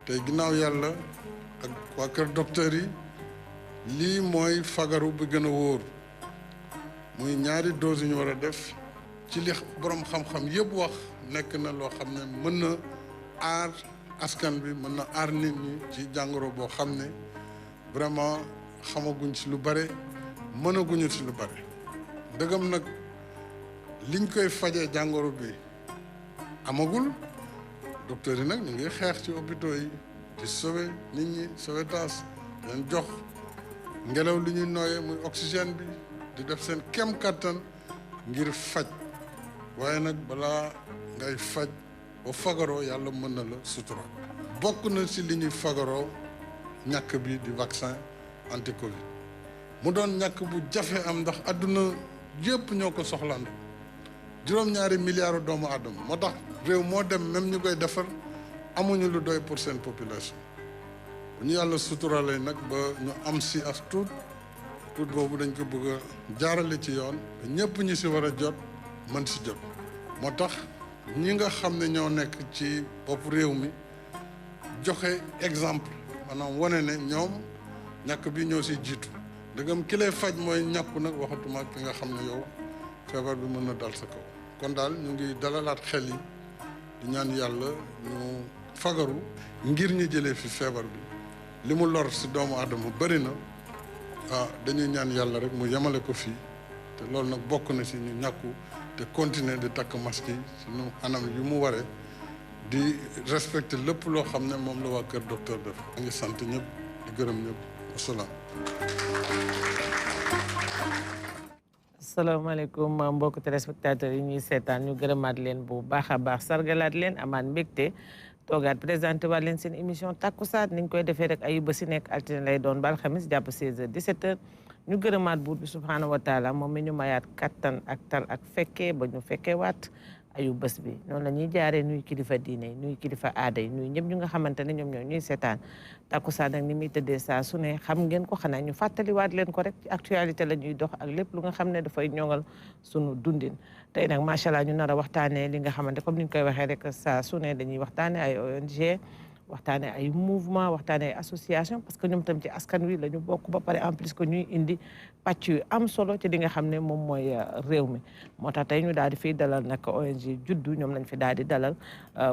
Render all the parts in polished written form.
te ginnaaw yàlla ak waa kër docteur yi lii mooy fagaru bi gën a wóor muy ñaari dose yu ñu war a def ci li borom xam-xam yëpp wax nekk na loo xam ne mën na aar askan bi mën na aar nit ñi ci jàngoro boo xam ne vraiment xamaguñ ci lu bare mënaguñu ci lu bare ndëgam nag liñ koy fajee jàngoro bi amagul docteur yi nag ñu ngi xeex ci hôpitaux yi di sauver nit ñi sauvetage leen jox ngelaw li ñuy nooyee muy oxygène bi di def seen kem kattan ngir faj waaye nag balaa ngay faj ba fagaroo yàlla mën na la sutura bokk na ci li ñuy fagaroo ñàkk bi di vaccin anti covid mu doon ñàkk bu jafe am ndax àdduna yëpp ñoo ko soxlaan juróom-ñaari milliards doomu aadama moo tax réew moo dem même ñu koy defar amuñu lu doy pour seen population bu ñu yàlla suturalee nag ba ñu am si as tuut boobu dañ ko bëgg a jaarale ci yoon ñëpp ñi si war a jot mën si jot moo tax ñi nga xam ne ñoo nekk ci bopp réew mi joxe exemple maanaam wane ne ñoom ñàkk bi ñoo si jiitu ndegam ki lay faj mooy ñàkku nag waxatuma ki nga xam ne yow feebar bi mën na dal sa kaw kon daal ñu ngi dalalaat xel yi di ñaan yàlla ñu fagaru ngir ñu jëlee fi feebar bi li mu lor si doomu aadama bëri na dañuy ñaan yàlla rek mu yemale ko fii te loolu nag bokk na si ñu ñàkku te continuer di takk masque yi si nu anam yu mu waree di respecter lépp loo xam ne moom la waa kër docteur def a ngi sant ñëpp di gërëm ñëpp wasalaam. asalaamaaleykum mbokk téléspectateurs yi ñuy seetaan ñu gërëmaat leen bu baax a baax sargalaat leen amaat mbégte toogaat présenté waat leen seen émission takkusaan ni ñu koy defee rek ayu ba si nekk altine lay doon ba alxamis jàpp 16h 17h ñu gërëmaat buur bi subhaanahu wa taala moom mi ñu mayaat kattan ak tal ak fekkee ba ñu fekkee waat ayu bés bi noonu la ñuy jaaree nuy kilifa diine yi nuy kilifa aada yi nuy ñëpp ñu nga xamante ne ñoom ñoo ñuy seetaan takkusaan ak ni muy tëddee saa su ne xam ngeen ko xanaa ñu fàttaliwaat leen ko rek ci actualité la ñuy dox ak lépp lu nga xam ne dafay ñoŋal sunu dundin tey nag macha allah ñu nar a waxtaanee li nga xamante comme ni ñu koy waxee rek saa su ne dañuy waxtaanee ay ONG waxtaanee ay mouvement waxtaanee ay association parce que ñoom tam ci askan wi la ñu bokk ba pare en plus que ñuy indi pàcc yu am solo ci li nga xam ne moom mooy réew mi moo tax tey ñu daal di fiy dalal nag ONG juddu ñoom lañ fi daal di dalal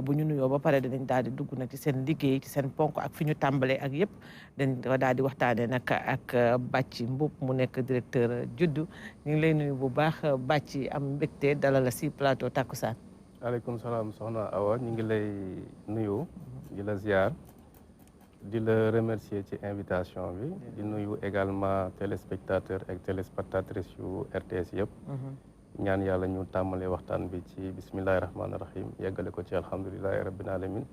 bu ñu nuyoo ba pare dinañ daal di dugg nag ci seen liggéey ci seen ponk ak fi ñu tàmbalee ak yëpp dañ ko daal di waxtaanee nag ak Bathie Mboup mu nekk directeur juddu ñu ngi lay nuyu bu baax Bathie am mbégte dalal la si plateau Takkusaan. waaleykum salaam soxna Awa ñu ngi lay nuyu di la ziar di la remercier ci invitation bi di nuyu également téléspectateurs ak téléspectatrices yu RTS yëpp ñaan yàlla ñu tàmmalee waxtaan bi ci bismillahi rahmaani rahim yeggale ko ci alhamdulilahi rabbil alamin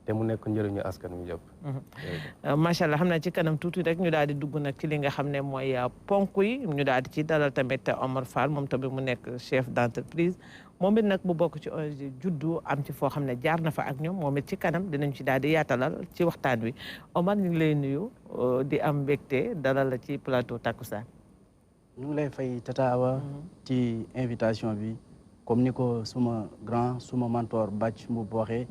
te mu nekk njëriñu askan wi yëpp macha allah xam naa ci kanam tuuti rek ñu daal di dugg nag ci li nga xam ne mooy ponk yi ñu daal di ci dalal tamit Omar Fall moom tamit mu nekk chef d'entreprise moom it nag bu bokk ci ONG juddu am ci foo xam ne jaar na fa ak ñoom moom it ci kanam dinañ ci daal di yaatalal ci waxtaan wi Omar ñu ngi lay nuyu di am mbégte dalal la ci plateau Takkusaan. ñu ngi lay fay Tata Awa ci invitation bi comme ni ko suma grand suma mentor Bathie Mboup waxee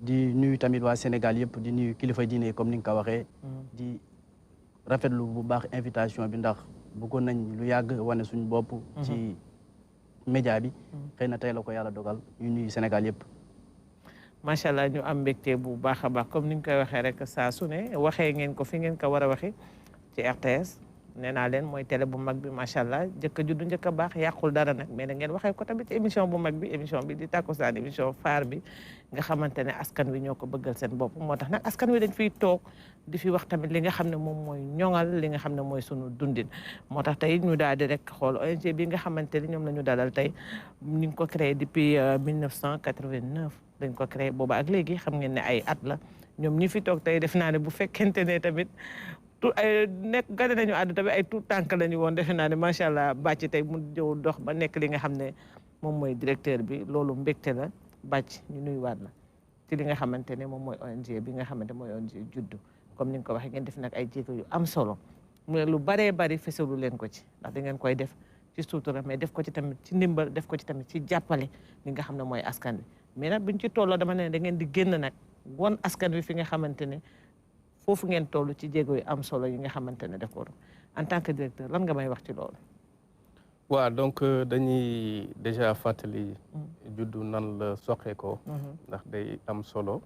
di nuyu tamit waa Sénégal yëpp di nuyu kilifa diine comme ni nga ko waxee di rafetlu bu baax invitation bi ndax bëggoon nañ lu yàgg wane suñu bopp ci média bi xëy na tey la ko yàlla dogal ñu nuyu Sénégal yëpp macha allah ñu am mbégte bu baax a baax comme ni ñu koy waxee rek saa su ne waxee ngeen ko fi ngeen ko war a waxee ci RTS nee naa leen mooy télé bu mag bi macha allah njëkk a juddu njëkk a baax yàqul dara nag mais da ngeen waxee ko tamit émission bu mag bi émission bi di Takkusaan émission phare bi nga xamante ne askan wi ñoo ko bëggal seen bopp moo tax nag askan wi dañ fiy toog di fi wax tamit li nga xam ne moom mooy ñoŋal li nga xam ne mooy sunu dundin moo tax tey ñu daal di rek xool ONG bi nga xamante ni ñoom la ñu dalal tey ñu ngi ko créé depuis 1989 dañ ko créé booba ak léegi xam ngeen ne ay at la ñoom ñi fi toog tey def naa ne bu fekkente ne tamit ay nekk gane nañu àddu tamit ay tout tànk lañu woon defe naa ne macha allah bàcc tey mu jëw dox ba nekk li nga xam ne moom mooy directeur bi loolu mbégte la bàcc ñu nuyuwaat la ci li nga xamante ne moom mooy ONG bi nga xamante mooy ONG juddu comme ni nga ko waxee ngeen def nag ay jéego yu am solo mu ne lu baree bari fesalu leen ko ci ndax da ngeen koy def ci suutura mais def ko ci tamit ci ndimbal def ko ci tamit ci jàppale li nga xam ne mooy askan bi mais nag buñ ci tolloo dama ne da ngeen di génn nag won askan wi fi nga xamante ne foofu ngeen toll ci jéego yu am solo yi nga xamante ne def ko en tant que directeur lan nga may wax ci loolu. waaw donc dañuy déjà fàttali juddu nan la soqee ko ndax day am solo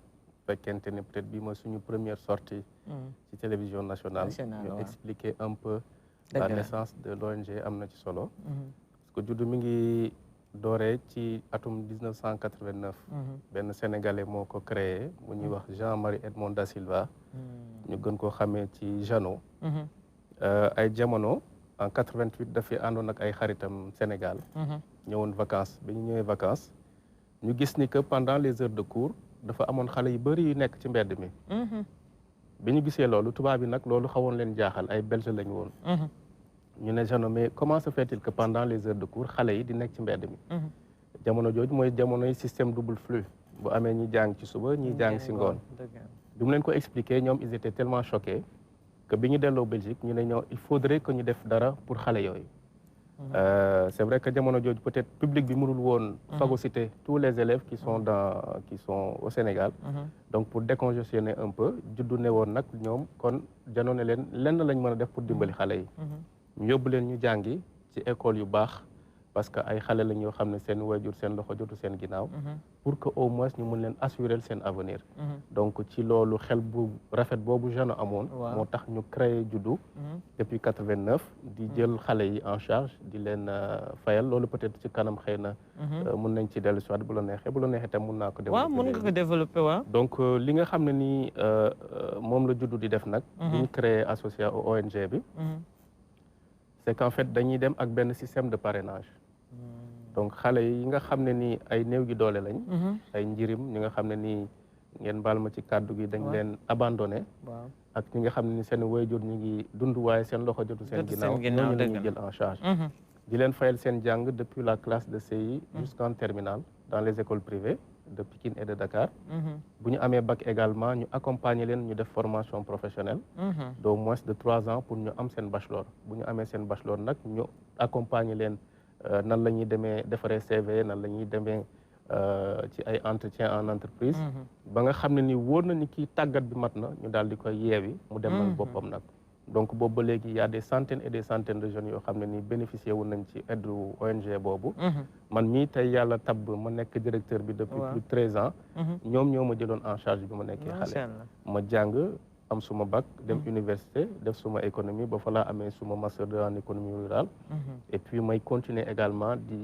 fekkente ne peut-être bii mooy suñu première sortie ci télévision nationale ñu expliquer un peu la naissance de l'ONG am na ci solo parce que juddu mi ngi dooree ci atum 1989 benn sénégalais moo ko créé mu ñuy wax Jean-Marie Edmond da Silva ñu gën koo xamee ci Jeannot ay jamono en 88 dafay àndoon ak ay xaritam Sénégal ñëwoon vacances bi ñu ñëwee vacances ñu gis ni que pendant les heures de cours dafa amoon xale yu bëri yu nekk ci mbedd mi bi ñu gisee loolu tubaab bi nag loolu xawoon leen jaaxal ay belge lañu woon ñu ne Jeannot mais comment se fait-il que pendant les heures de cours xale yi di nekk ci mbedd mi jamono jooju mooy jamonoy système double flux bu amee ñi jàng ci suba ñi jàng si ngoon bi mu leen ko expliquer ñoom ils étaient tellement choqués que bi ñu delloo Belgique ñu ne ñoo il faudrait que ñu def dara pour xale yooyu c'est vrai que jamono jooju peut-être public bi mënul woon phagocyter tous les élèves qui sont au Sénégal donc pour décongestionner un peu juddu ne woon nag ñoom kon Jeannot ne leen lenn lañ mën a def pour dimbali xale yi ñu yóbbu leen ñu jàngi ci école yu baax parce que ay xale lañ yoo xam ne seen waajur seen loxo jotu seen ginnaaw pour que au moins ñu mën leen assurer seen avenir donc ci loolu xel bu rafet boobu Jeannot amoon moo tax ñu créé juddu depuis 89 di jël xale yi en charge di leen fayal loolu peut-être ci kanam xëy na mun nañ ci dellu soit bu la neexee tam mun naa ko développer mun nga ko développer waaw donc li nga xam ne nii moom la juddu di def nag bi ñu créé associé au ONG bi c'est qu'en fait dañuy dem ak benn système de parrainage donc xale yi nga xam ne nii ay néew gi doole lañ ay njirim ñi nga xam ne nii ngeen baal ma ci kàddu gi dañ leen abandonné ak ñi nga xam ne ni seen waajur ñu ngi dund waaye seen loxo jotu seen ginnaaw ñooñu la ñuy jël en charge di leen fayal seen jàng depuis la classe de CI jusqu'en terminale dans les écoles privées de Pikine et de Dakar bu ñu amee bac également ñu accompagner leen ñu def formation professionnelle d'au moins de 3 ans pour ñu am seen bachelor bu ñu amee seen bachelor nag ñu accompagner leen nan la ñuy demee defaree CV nan la ñuy demee ci ay entretien en entreprise ba nga xam ne ni wóor na ni kii tàggat bi mat na ñu daal di koy yeewi mu demal boppam nag donc boobu ba léegi y a des centaines et des centaines de jeunes yoo xam ne ni bénéficié wu nañ ci aide ONG boobu man mii tey yàlla tabb ma nekk directeur bi depuis plus de 13 ans ñoom ñoo ma jëloon en charge bi ma nekkee xale ma jàng am suma bac dem université def suma économie ba fa laa amee suma master en économie rurale et puis may continuer également di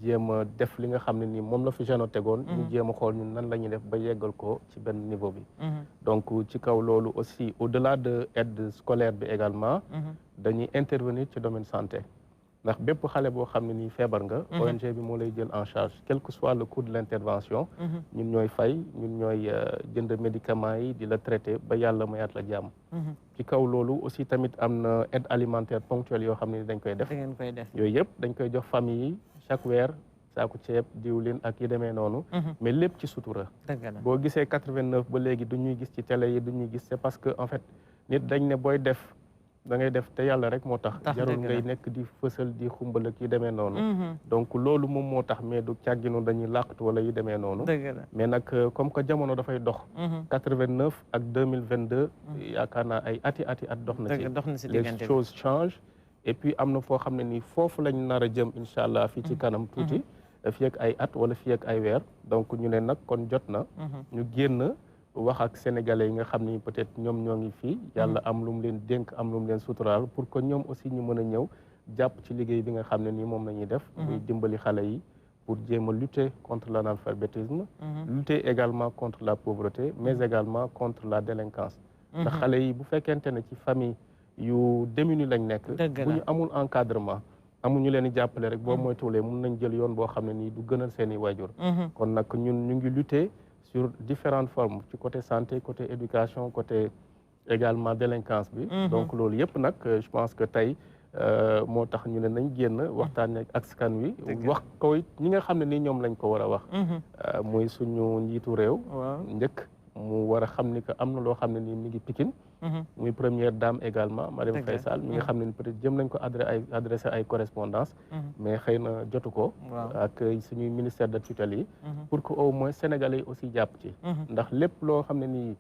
jéem a def li nga xam ne nii moom la fi Jeannot tegoon ñu jéem a xool ñun nan la ñuy def ba yeggal ko ci benn niveau bi donc ci kaw loolu aussi au-delà de aide scolaire bi également dañuy intervenir ci domaine santé ndax bépp xale boo xam ne nii feebar nga ONG bi moo lay jël en charge quel que soit le coût de l'intervention ñun ñooy fay ñun ñooy jënd médicaments yi di la traité ba yàlla mayaat la jàmm ci kaw loolu aussi tamit am na aide alimentaire ponctuelle yoo xam ne dañ koy def yooyu yëpp dañ koy jox famille yi chaque weer saaku ceeb diwlin ak yi demee noonu mais lépp ci sutura boo gisee 89 ba léegi du ñuy gis ci télé yi du ñuy gis c'est parce que en fait nit dañ ne booy def da ngay def te yàlla rek moo tax jarul ngay nekk di fësal di xumbal ak yi demee noonu donc loolu moom moo tax mais du càgginu dañuy làqatu wala yi demee noonu mais nag comme que jamono dafay dox 89 ak 2022 yaakaar naa ay ati at dox na ci les choses changent et puis am na foo xam ne nii foofu lañ nar a jëm incha allah fii ci kanam tuuti fii ak ay at wala fii ak ay weer donc ñu ne nag kon jot na ñu génn wax ak sénégalais yi nga xam ni peut-être ñoom ñoo ngi fii yàlla am lu mu leen dénk am lu mu leen suturaal pour que ñoom aussi ñu mën a ñëw jàpp ci liggéey bi nga xam ne nii moom la ñuy def muy dimbali xale yi pour jéem a lutter contre l'analphabétisme lutter également contre la pauvreté mais également contre la délinquance ndax xale yi bu fekkente ne ci famille yu démunis lañ nekk bu ñu amul encadrement amuñu leen di jàppale rek boo moytuwulee mun nañ jël yoon boo xam ne nii du gënal seen i waajur kon nag ñun ñu ngi lutter sur différentes formes ci côté santé côté éducation côté également délinquance bi donc loolu yëpp nag je pense que tey moo tax ñu ne nañ génn waxtaan ak askan wi wax ko ñi nga xam ne nii ñoom lañ ko war a wax muy suñu njiitu réew njëkk mu war a xam ni que am na loo xam ne nii mi ngi Pikine muy première dame également Marième Faye Sall mi nga xam ne peut-être jëm nañ ko adressé ay correspondance mais xëy na jotu ko ak suñuy ministère de tutelle yi pour que au moins sénégalais yi aussi jàpp ci ndax lépp loo xam ne nii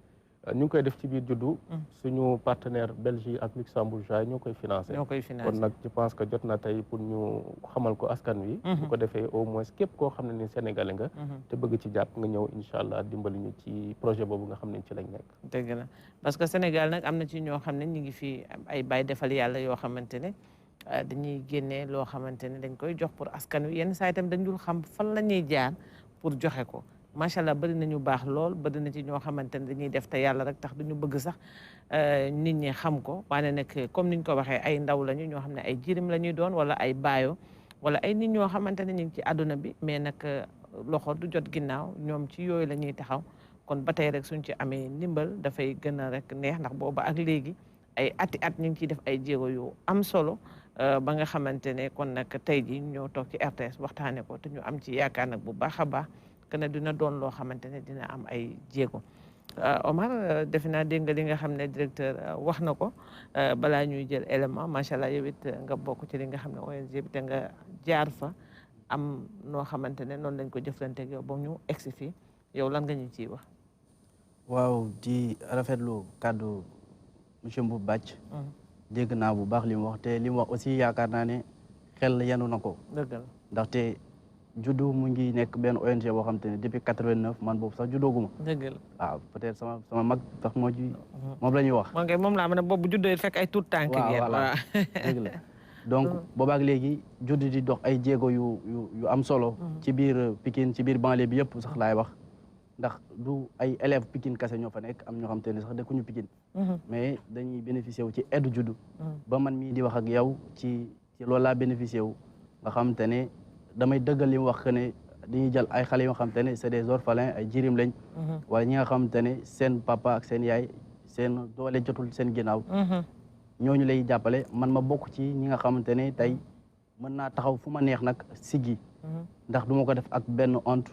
ñu ngi koy def ci biir juddu suñu partenaire Belgique ak luxembourgeois ñoo koy financé kon nag je pense que jot na tey pour ñu xamal ko askan wi bu ko defee au moins képp koo xam ne ni sénégalais nga te bëgg ci jàpp nga ñëw incha allah dimbali ñu ci projet boobu nga xam ne ci lañ nekk dëgg la parce que Sénégal nag am na ci ñoo xam ne ñu ngi fi ay baay defal yàlla yoo xamante ne dañuy génnee loo xamante ne dañ koy jox pour askan wi yenn saa itam dañ dul xam fan la ñuy jaar pour joxe ko macha allah bëri nañu baax lool bëri na ci ñoo xamante ne dañuy def te yàlla rek tax duñu bëgg sax nit ñi xam ko waaye nag comme niñ ko waxee ay ndaw lañu ñoo xam ne ay jirim la ñuy doon wala ay baayo wala ay nit ñoo xamante ne ñu ngi ci àdduna bi mais nag loxo du jot ginnaaw ñoom ci yooyu la ñuy taxaw kon ba tey rek suñ ci amee ndimbal dafay gën a rek neex ndax booba ak léegi ay ati at ñu ngi ciy def ay jéego yu am solo ba nga xamante ne kon nag tey ji ñoo toog ci RTS waxtaane ko te ñu am ci yaakaar nag bu baax a baax que ne dina doon loo xamante ne dina am ay jéego Omar defe naa dégg nga li nga xam ne directeur wax na ko balaa ñuy jël élément macha allah yow it nga bokk ci li nga xam ne ONG bi te nga jaar fa am noo xamante ne noonu lañ ko jëflanteeg yow ba ñu egsi fii yow lan nga ñu ciy wax. waaw di rafetlu kàddu monsieur Mboup Bathie dégg naa bu baax li mu wax te li mu wax aussi yaakaar naa ne xel yanu na ko. dëgg la ndaxte juddu mu ngi nekk benn ONG boo xam te ne depuis 89 man boobu sax juddooguma. dëgg la waaw peut-être sama mag sax moo ci moom la ñuy wax. moom laa mën a boobu juddoo fekk ay tuut tànk. waaw voilà dëgg la donc boobaak léegi judd di dox ay jéego yu am solo. ci biir Pikine ci biir banlieue bi yëpp sax laay wax. ndax du ay élèves Pikine kase ñoo fa nekk am ñoo xam te ne sax dëkkuñu Pikine mais dañuy bénéficier wu ci aide juddu ba man mii di wax ak yow ci loolu laa bénéficier wu nga xam te ne damay dëggal li mu wax que ne dañuy jël ay xale yoo xam te ne c'est des orphelins ay jirim lañ wala ñi nga xam te ne seen papa ak seen yaay seen doole jotul seen ginnaaw ñooñu lay jàppale man ma bokk ci ñi nga xamante ne tey mën naa taxaw fu ma neex nag siggi ndax du ma ko def ak benn honte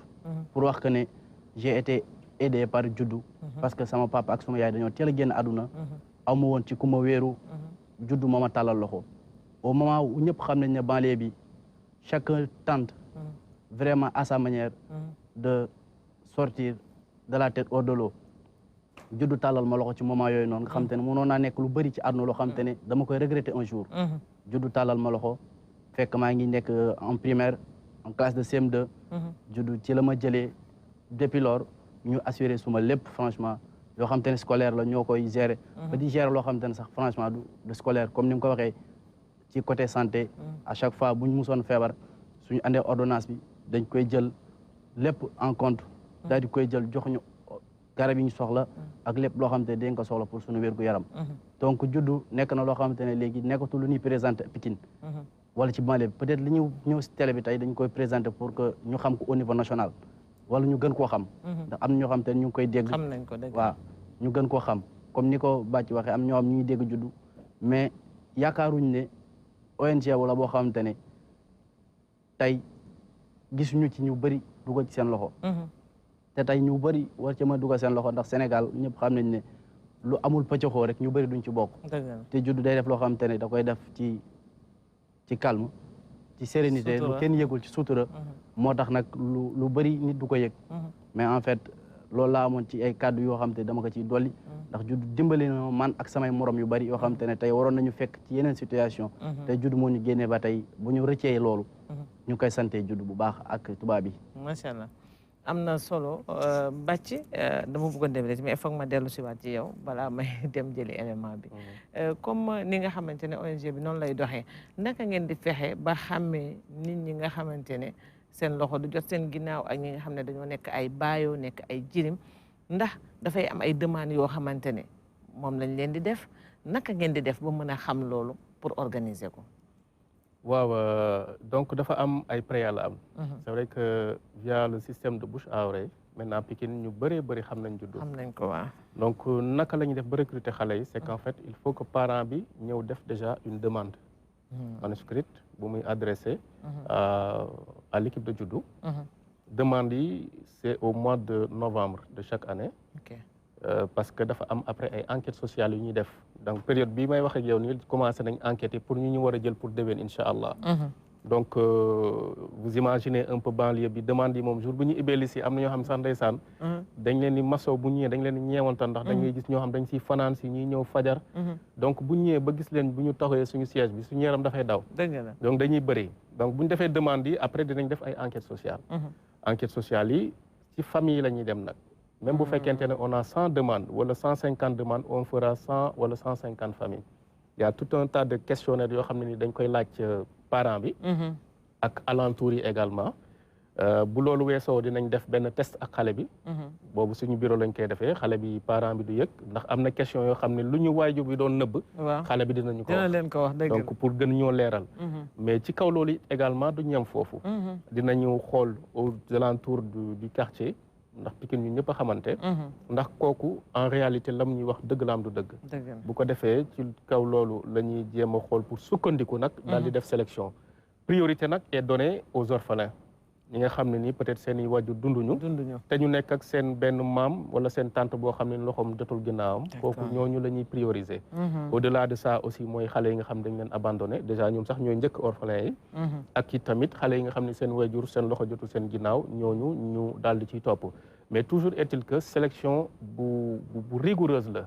pour wax que ne j'ai été aidé par juddu parce que sama papa ak sama yaay dañoo teel a génn àdduna aw ma woon ci ku ma wéeru juddu moo ma tàllal loxo au moment où ñëpp xam nañ ne banlieue bi chacun tente vraiment à sa manière de sortir de la tête hors de l'eau juddu tàllal ma loxo ci moment yooyu noonu nga xam te ne mënoon naa nekk lu bëri ci àdduna loo xam te ne dama koy regretter un jour juddu tàllal ma loxo fekk maa ngi nekk en primaire en classe de CM2 juddu ci la ma jëlee depuis lors ñu assuré suma lépp franchement yoo xam te ne scolaire la ñoo koy gérer ba di gérer loo xam te ne sax franchement du scolaire comme ni mu ko waxee ci côté santé à chaque fois bu ñu musoon feebar suñu andee ordonnance bi dañ koy jël lépp en compte daal di koy jël jox ñu garab yi ñu soxla ak lépp loo xam te ne dañ ko soxla pour suñu wér gu yaram donc juddu nekk na loo xam te ne léegi nekkatul lu ñuy présenté Pikine wala ci banlieue bi peut-être li ñu ñëw si télé bi tey dañ koy présenté pour que ñu xam ko au niveau national wala ñu gën koo xam ndax am na ñoo xam te ne ñu ngi koy dégg xam nañ ko dégg waaw ñu gën koo xam comme ni ko Bathie waxee am ñoo xam ñu ngi dégg juddu mais yaakaaruñ ne ONG wala boo xamante ne tey gisuñu ci ñu bëri dugal ci seen loxo te tey ñu bëri war ci ma dugal seen loxo ndax Sénégal ñëpp xam nañ ne lu amul pëccëxoo rek ñu bëri duñ ci bokk te juddu day def loo xamante ne da koy def ci calme ci sérénité lu kenn yëgul ci sutura moo tax nag lu bëri nit du ko yëg mais en fait loolu laa amoon ci ay kàddu yoo xam te dama ko ciy dolli ndax juddu dimbali na man ak samay morom yu bëri yoo xam te ne tey waroon nañu fekk ci yeneen situation tey juddu moo ñu génnee ba tey bu ñu rëccee loolu ñu koy sante juddu bu baax ak tubaab yi macha allah am na solo Bàcc dama bëggoon dem rek mais foog ma dellu si waat ci yow balaa may dem jëli élément bi comme ni nga xamante ne ONG bi noonu lay doxee naka ngeen di fexe ba xàmmee nit ñi nga xamante ne seen loxo du jot seen ginnaaw ak ñi nga xam ne dañoo nekk ay baayoo nekk ay jirim ndax dafay am ay demandes yoo xamante ne moom lañ leen di def naka ngeen di def ba mën a xam loolu pour organiser ko. waaw donc dafa am ay préalable. C'est vrai que via le système de bouche à oreille maintenant Pikine ñu bëree bëri xam nañ juddu. xam nañ ko waaw. donc naka la ñuy def ba recruter xale yi c'est qu'en fait il faut que parent bi ñëw def déjà une demande manuscrite bu muy adressé à l'équipe de juddu. demande yi c'est au mois de novembre de chaque année. Parce que dafa am après ay enquêtes sociales yu ñuy def donc période bii may wax ak yow nii commencé nañ enquêter pour ñu war a jël pour déwén incha allah. donc vous imaginez un peu banlieue bi demande yi moom jour bu ñu ubbee liste yi am na ñoo xam ne sax ndeysaan dañ leen di maso bu ñëwee dañ leen di ñeewantal ndax dañ ngay gis ñoo xam dañ siy fanaan si ñuy ñëw fajar. donc bu ñëwee ba gis leen bu ñu taxawee suñu siège bi suñu yaram dafay daw. donc dañuy bëri donc bu ñu defee demande yi après dinañ def ay enquêtes sociales. enquêtes sociales yi ci famille la ñuy dem nag. même bu fekkente ne on a 100 demandes wala 150 demandes on fera 100 wala 150 familles. Il y a tout un tas de questionnaires yoo xam ne ni dañ koy laaj parent bi. ak alentour yi également. bu loolu weesoo dinañ def benn test ak xale bi. boobu suñu bureau lañ koy defee xale bi parent bi du yëg ndax am na question yoo xam ne lu ñu waajur bi doon nëbb. xale bi dinañu ko wax dina leen ko wax dëgg donc pour gën ñoo leeral. mais ci kaw loolu également du ñam foofu. dinañu xool aux alentours du quartier. ndax Pikine ñu ñëpp a xamante ndax kooku en réalité lam ñuy wax dëgg la am du dëgg bu ko defee ci kaw loolu la ñuy jéem a xool pour sukkandiku nag daal di def sélection priorité nag est donnée aux orphelins ñi nga xam ne nii peut-être seen i wàjju dunduñu te ñu nekk ak seen benn maam wala seen tante boo xam ne loxoom jotul ginnaawam kooku ñooñu la ñuy prioriser au-delà de ça aussi mooy xale yi nga xam dañ leen abandonné déjà ñoom sax ñooy njëkk orphelins yi ak i tamit xale yi nga xam ne seen wajur seen loxo jotul seen ginnaaw ñooñu ñu daal di ciy topp mais toujours est-il que sélection bu rigoureuse la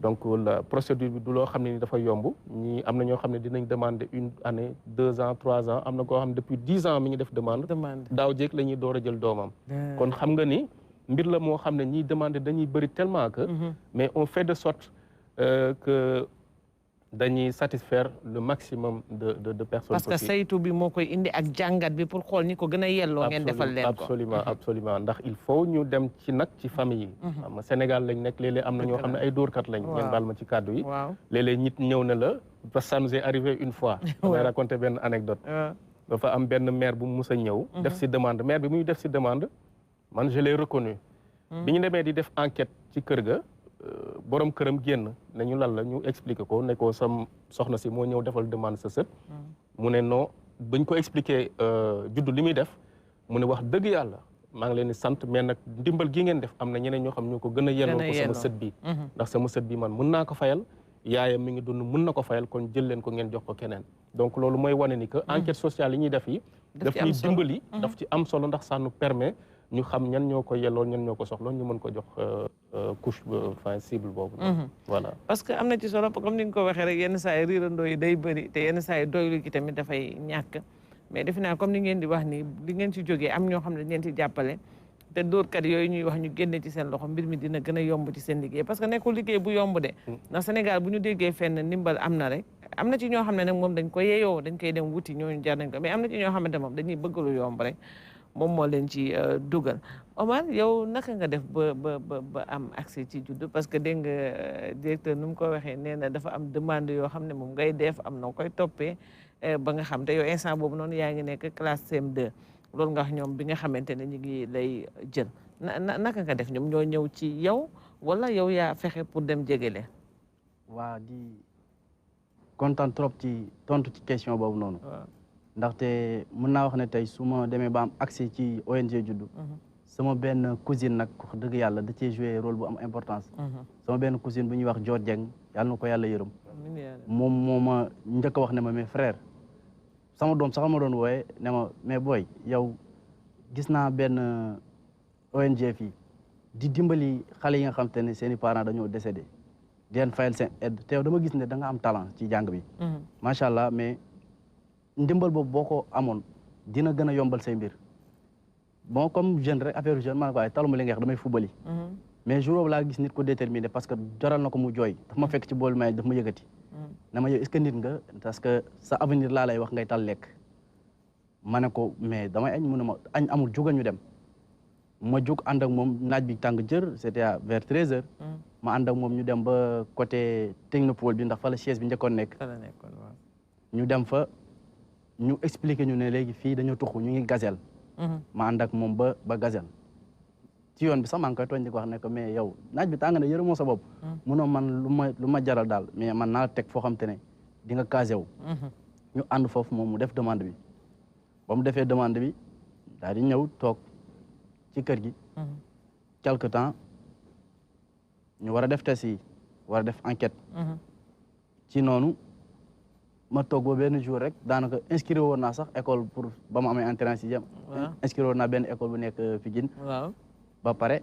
donc la procédure bi du loo xam ne ni dafa yomb ñi am na ñoo xam ne dinañ demander 1 année 2 ans 3 ans am na koo xam ne depuis 10 ans mi ngi def demande daaw jéeg la ñuy door a jël doomam kon xam nga ni mbir la moo xam ne ñiy demander dañuy bëri tellement que mais on fait de sorte que dañuy satisfaire le maximum de personnes parce que saytu bi moo koy indi ak jàngat bi pour xool ñi ko gën a yelloo ngeen defal leen ko absolument ndax il faut ñu dem ci nag ci famille yi xam nga Sénégal lañ nekk léeg-léeg am na ñoo xam ne ay dóorkat lañ ngeen baal ma ci kàddu yi léeg-léeg nit ñëw na la parce que ça nous est arrivé une fois damay raconter benn anecdote dafa am benn maire bu mus a ñëw def si demande maire bi muy def si demande man je l'ai reconnu bi ñu demee di def enquête ci kër ga borom këram génn nañu lan la ñu expliqué ko ne ko sam soxna si moo ñëw defal demande sa sët mu ne non bañ ko expliqué juddu li muy def mu ne wax dëgg yàlla maa ngi leen di sant mais nag ndimbal gi ngeen def am na ñeneen ñoo xam ñoo ko gën a yelloo ko sama sët bi ndax sama sët bi man mën naa ko fayal yaayam mi ngi dund mën na ko fayal kon jël leen ko ngeen jox ko keneen donc loolu mooy wane ni que enquête sociale yi ñuy def yi daf ñuy dimbali daf ci am solo ndax ça nous permet ñu xam ñan ñoo ko yelloo ñan ñoo ko soxla ñu mën ko jox couche enfin cible boobu voilà parce que am na ci solo comme ni nga ko waxee rek yenn saa yi riirandoo yi day bëri te yenn saa yi doylu gi tamit dafay ñàkk mais defe naa comme ni ngeen di wax ni li ngeen ci jógee am ñoo xam ne ngeen ci jàppale te dóorkat yooyu ñuy wax ñu génne ci seen loxo mbir mi dina gën a yomb ci seen liggéey parce que nekkul liggéey bu yomb de ndax Sénégal bu ñu déggee fenn ndimbal am na rek am na ci ñoo xam ne nag moom dañ ko yeeyoo dañ koy dem wuti ñooñu jar nañ ko mais am na ci ñoo xamante moom dañuy bëgg lu yomb rek moom moo leen ci dugal Omar yow naka nga def ba am accès ci juddu parce que dégg nga directeur nu mu ko waxee nee na dafa am demande yoo xam ne moom ngay def am noo koy toppee ba nga xam te yow instant boobu noonu yaa ngi nekk classe CM2 loolu nga wax ñoom bi nga xamante ne ñu ngi lay jël naka nga def ñoom ñoo ñëw ci yow wala yow yaa fexe pour dem jege leen. waa di kontaan trop ci tontu ci question boobu noonu. ndaxte mën naa wax ne tey su ma demee ba am accès ci ONG juddu sama benn cousine nag wax dëgg yàlla da cee joué rôle bu am importance sama benn cousine bu ñuy wax Dior Dieng yàlla na ko yàlla yërëm moom moo ma njëkk a wax ne ma mais frère sama doom sax ma doon wooye ne ma mais booy yow gis naa benn ONG fii di dimbali xale yi nga xam te ne seen i parents dañoo décédé di leen fayal seen aide te yow dama gis ne da nga am talent ci jàng bi macha allah mais ndimbal boobu boo ko amoon dina gën a yombal say mbir bon comme jeune rek affaire jeune ma ne ko waaye taluma li nga wax damay fubali mais jour boobu laa gis nit ko déterminé parce que jaral na ko mu jooy daf ma fekk ci boolu may daf ma yëkkati na ma yow est-ce que nit nga parce que sa avenir laa lay wax ngay tal lekk ma ne ko mais damay añ mu ne ma añ amul jógal ñu dem ma jóg ànd ak moom naaj bi tàng jër c'était vers 13h ma ànd ak moom ñu dem ba côté technopole bi ndax fa la chaise bi njëkkoon nekk ñu dem fa ñu expliqué ñu ne léegi fii dañoo tuxu ñu ngi gazelle ma ànd ak moom ba gazelle ci yoon bi sax maa ngi koy tooñ di ko wax ne ko mais yow naaj bi tàng na yërëmoo sa bopp munoo man lu ma jaral daal mais man naa teg foo xam te ne di nga casé wu ñu ànd foofu moom mu def demande bi ba mu defee demande bi daal di ñëw toog ci kër gi quelque temps ñu war a def test yi war a def enquête ci noonu ma toog ba benn jour rek daanaka inscrire woon naa sax école pour ba ma amee entrée en sixième inscrire woon naa benn école bu nekk Pikine ba pare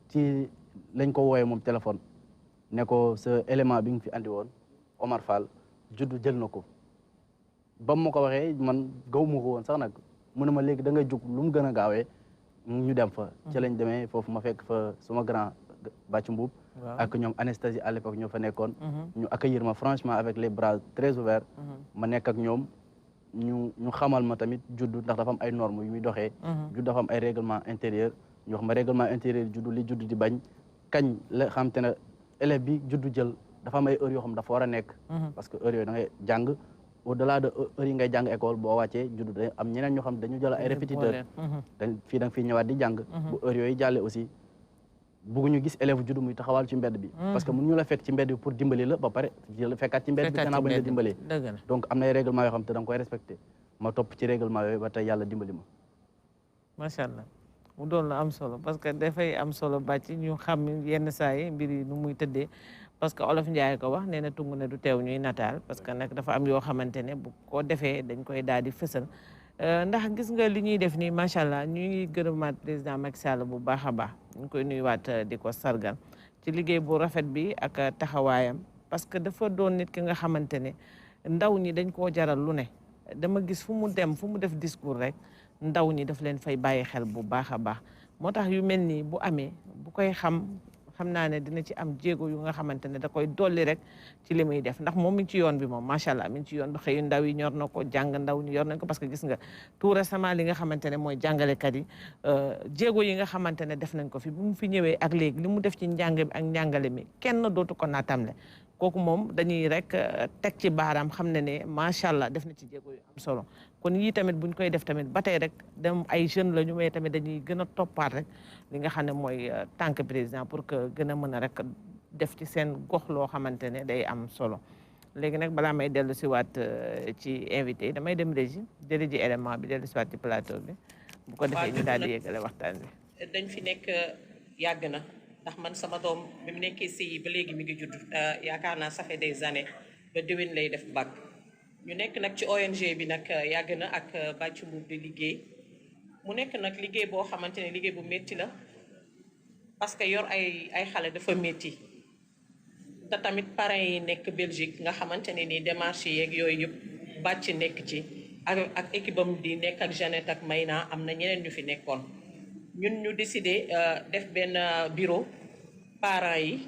ci lañ ko wooyee moom téléphone ne ko sa élément bi nga fi andi woon Omar Fall juddu jël na ko ba mu ma ko waxee man gaw ma ko woon sax nag mu ne ma léegi da ngay jug lu mu gën a gaawee ñu dem fa ci lañ demee foofu ma fekk fa suma grand bàcc mbuub ak ñoom anesthésie à l'époque ñoo fa nekkoon ñu accueillir ma franchement avec les bras très ouverts ma nekk ak ñoom ñu xamal ma tamit juddu ndax dafa am ay normes yu muy doxee juddu dafa am ay règlement intérieur ñu wax ma règlement intérieur juddu li juddu di bañ kañ la xam te ne élève bi juddu jël dafa am ay heures yoo xam dafa war a nekk parce que heures yooyu da ngay jàng au delà de heures yi ngay jàng école boo wàccee juddu day am ñeneen ñoo xam dañu jël ay répétiteurs fii da nga fii ñëwaat di jàng bu heures yooyu jàllee aussi bëgguñu gis élève juddu muy taxawal ci mbedd bi parce que mënuñu la fekk ci mbedd bi pour dimbali la ba pare fekkaat ci mbedd bi gannaaw bañ la dimbalee donc am na ay règlement yoo xam te da nga koy respecté ma topp ci règlement yooyu ba tey yàlla dimbali ma macha allah mu doon la am solo parce que dafay am solo bàcc ñu xam yenn saa yi mbir yi nu muy tëddee parce que olof Njaay ko wax nee na tungu ne du teew ñuy nataal parce que nag dafa am yoo xamante ne bu ko defee dañ koy daal di fësal ndax gis nga li ñuy def nii macha allah ñu ngi gërëmaat président Macky Sall bu baax a baax ñu koy nuyuwaat di ko sargal ci liggéey bu rafet bi ak taxawaayam parce que dafa doon nit ki nga xamante ne ndaw ñi dañ koo jaral lu ne dama gis fu mu dem fu mu def discours rek ndaw ñi daf leen fay bàyyi xel bu baax a baax moo tax yu mel nii bu amee bu koy xam naa ne dina ci am jéego yu nga xamante ne da koy dolli rek ci li muy def ndax moom mi ngi ci yoon bi moom macha allah mi ngi ci yoon bi xëyu ndaw yi ñor na ko jàng ndaw ñi yor nañ ko parce que gis nga tout récemment li nga xamante ne mooy jàngalekat yi jéego yi nga xamante ne def nañ ko fi bu mu fi ñëwee ak léegi li mu def ci njàng mi ak njàngale mi kenn dootu ko naatamle kooku moom dañuy rek teg ci baaraam xam ne ne macha allah def na ci jéego yu am solo kon yii tamit buñ koy def tamit ba tey rek dem ay jeunes la ñu may tamit dañuy gën a toppaat rek li nga xam ne mooy tànk président pour que gën a mën a rek def ci seen gox loo xamante ne day am solo léegi nag balaa may dellu si waat ci invité yi damay dem régie jëli ji élément bi dellu si waat ci plateau bi bu ko defee ñu daal di yëgale waxtaan bi. dañ fi nekk yàgg na ndax man sama doom bi mu nekkee CI ba léegi mi ngi judd yaakaar naa ça fait des années ba déwén lay def bac ñu nekk nag ci ONG bi nag yàgg na ak Bàcc Mbuub di liggéey mu nekk nag liggéey boo xamante ne liggéey bu métti la parce que yor ay xale dafa métti te tamit parents yi nekk Belgique nga xamante ne nii démarche yeeg yooyu yëpp Bàcc nekk ci ak équipe am di nekk ak Jeannette ak Mayna am na ñeneen ñu fi nekkoon ñun ñu décidé def benn bureau parents yi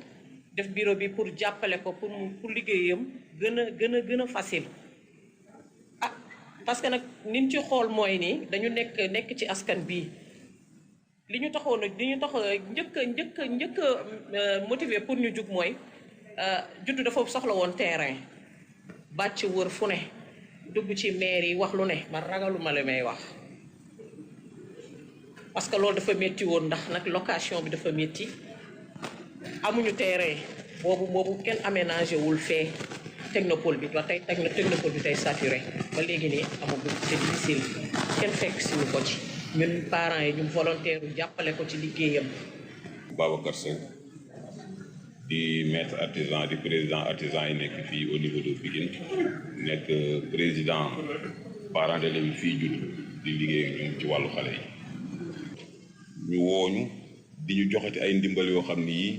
def bureau bi pour jàppale ko pour liggéeyam gën a facile ah parce que nag niñ ci xool mooy nii dañu nekk ci askan bii li ñu taxoon njëkk motivé pour ñu jug mooy juddu dafa soxla woon terrain bàcc wër fu ne dugg ci maire yi wax lu ne man ragaluma la may wax parce que loolu dafa métti woon ndax nag location bi dafa métti amuñu terrain boobu kenn aménagé wul fee technopole bi ba tey technopole bi tey saturé ba léegi nii amagul c'est difficile kenn fekk suñu ko ci ñun parents yi ñun volontaire yu jàppale ko ci liggéeyam. Babacar Sow di maître artisan di président artisan yi nekk fii au niveau de Pikine nekk président parents d'élèves yi fii judd di liggéey ak ñoom ci wàllu xale yi ñu wooñu di ñu joxati ay ndimbal yoo xam ni yi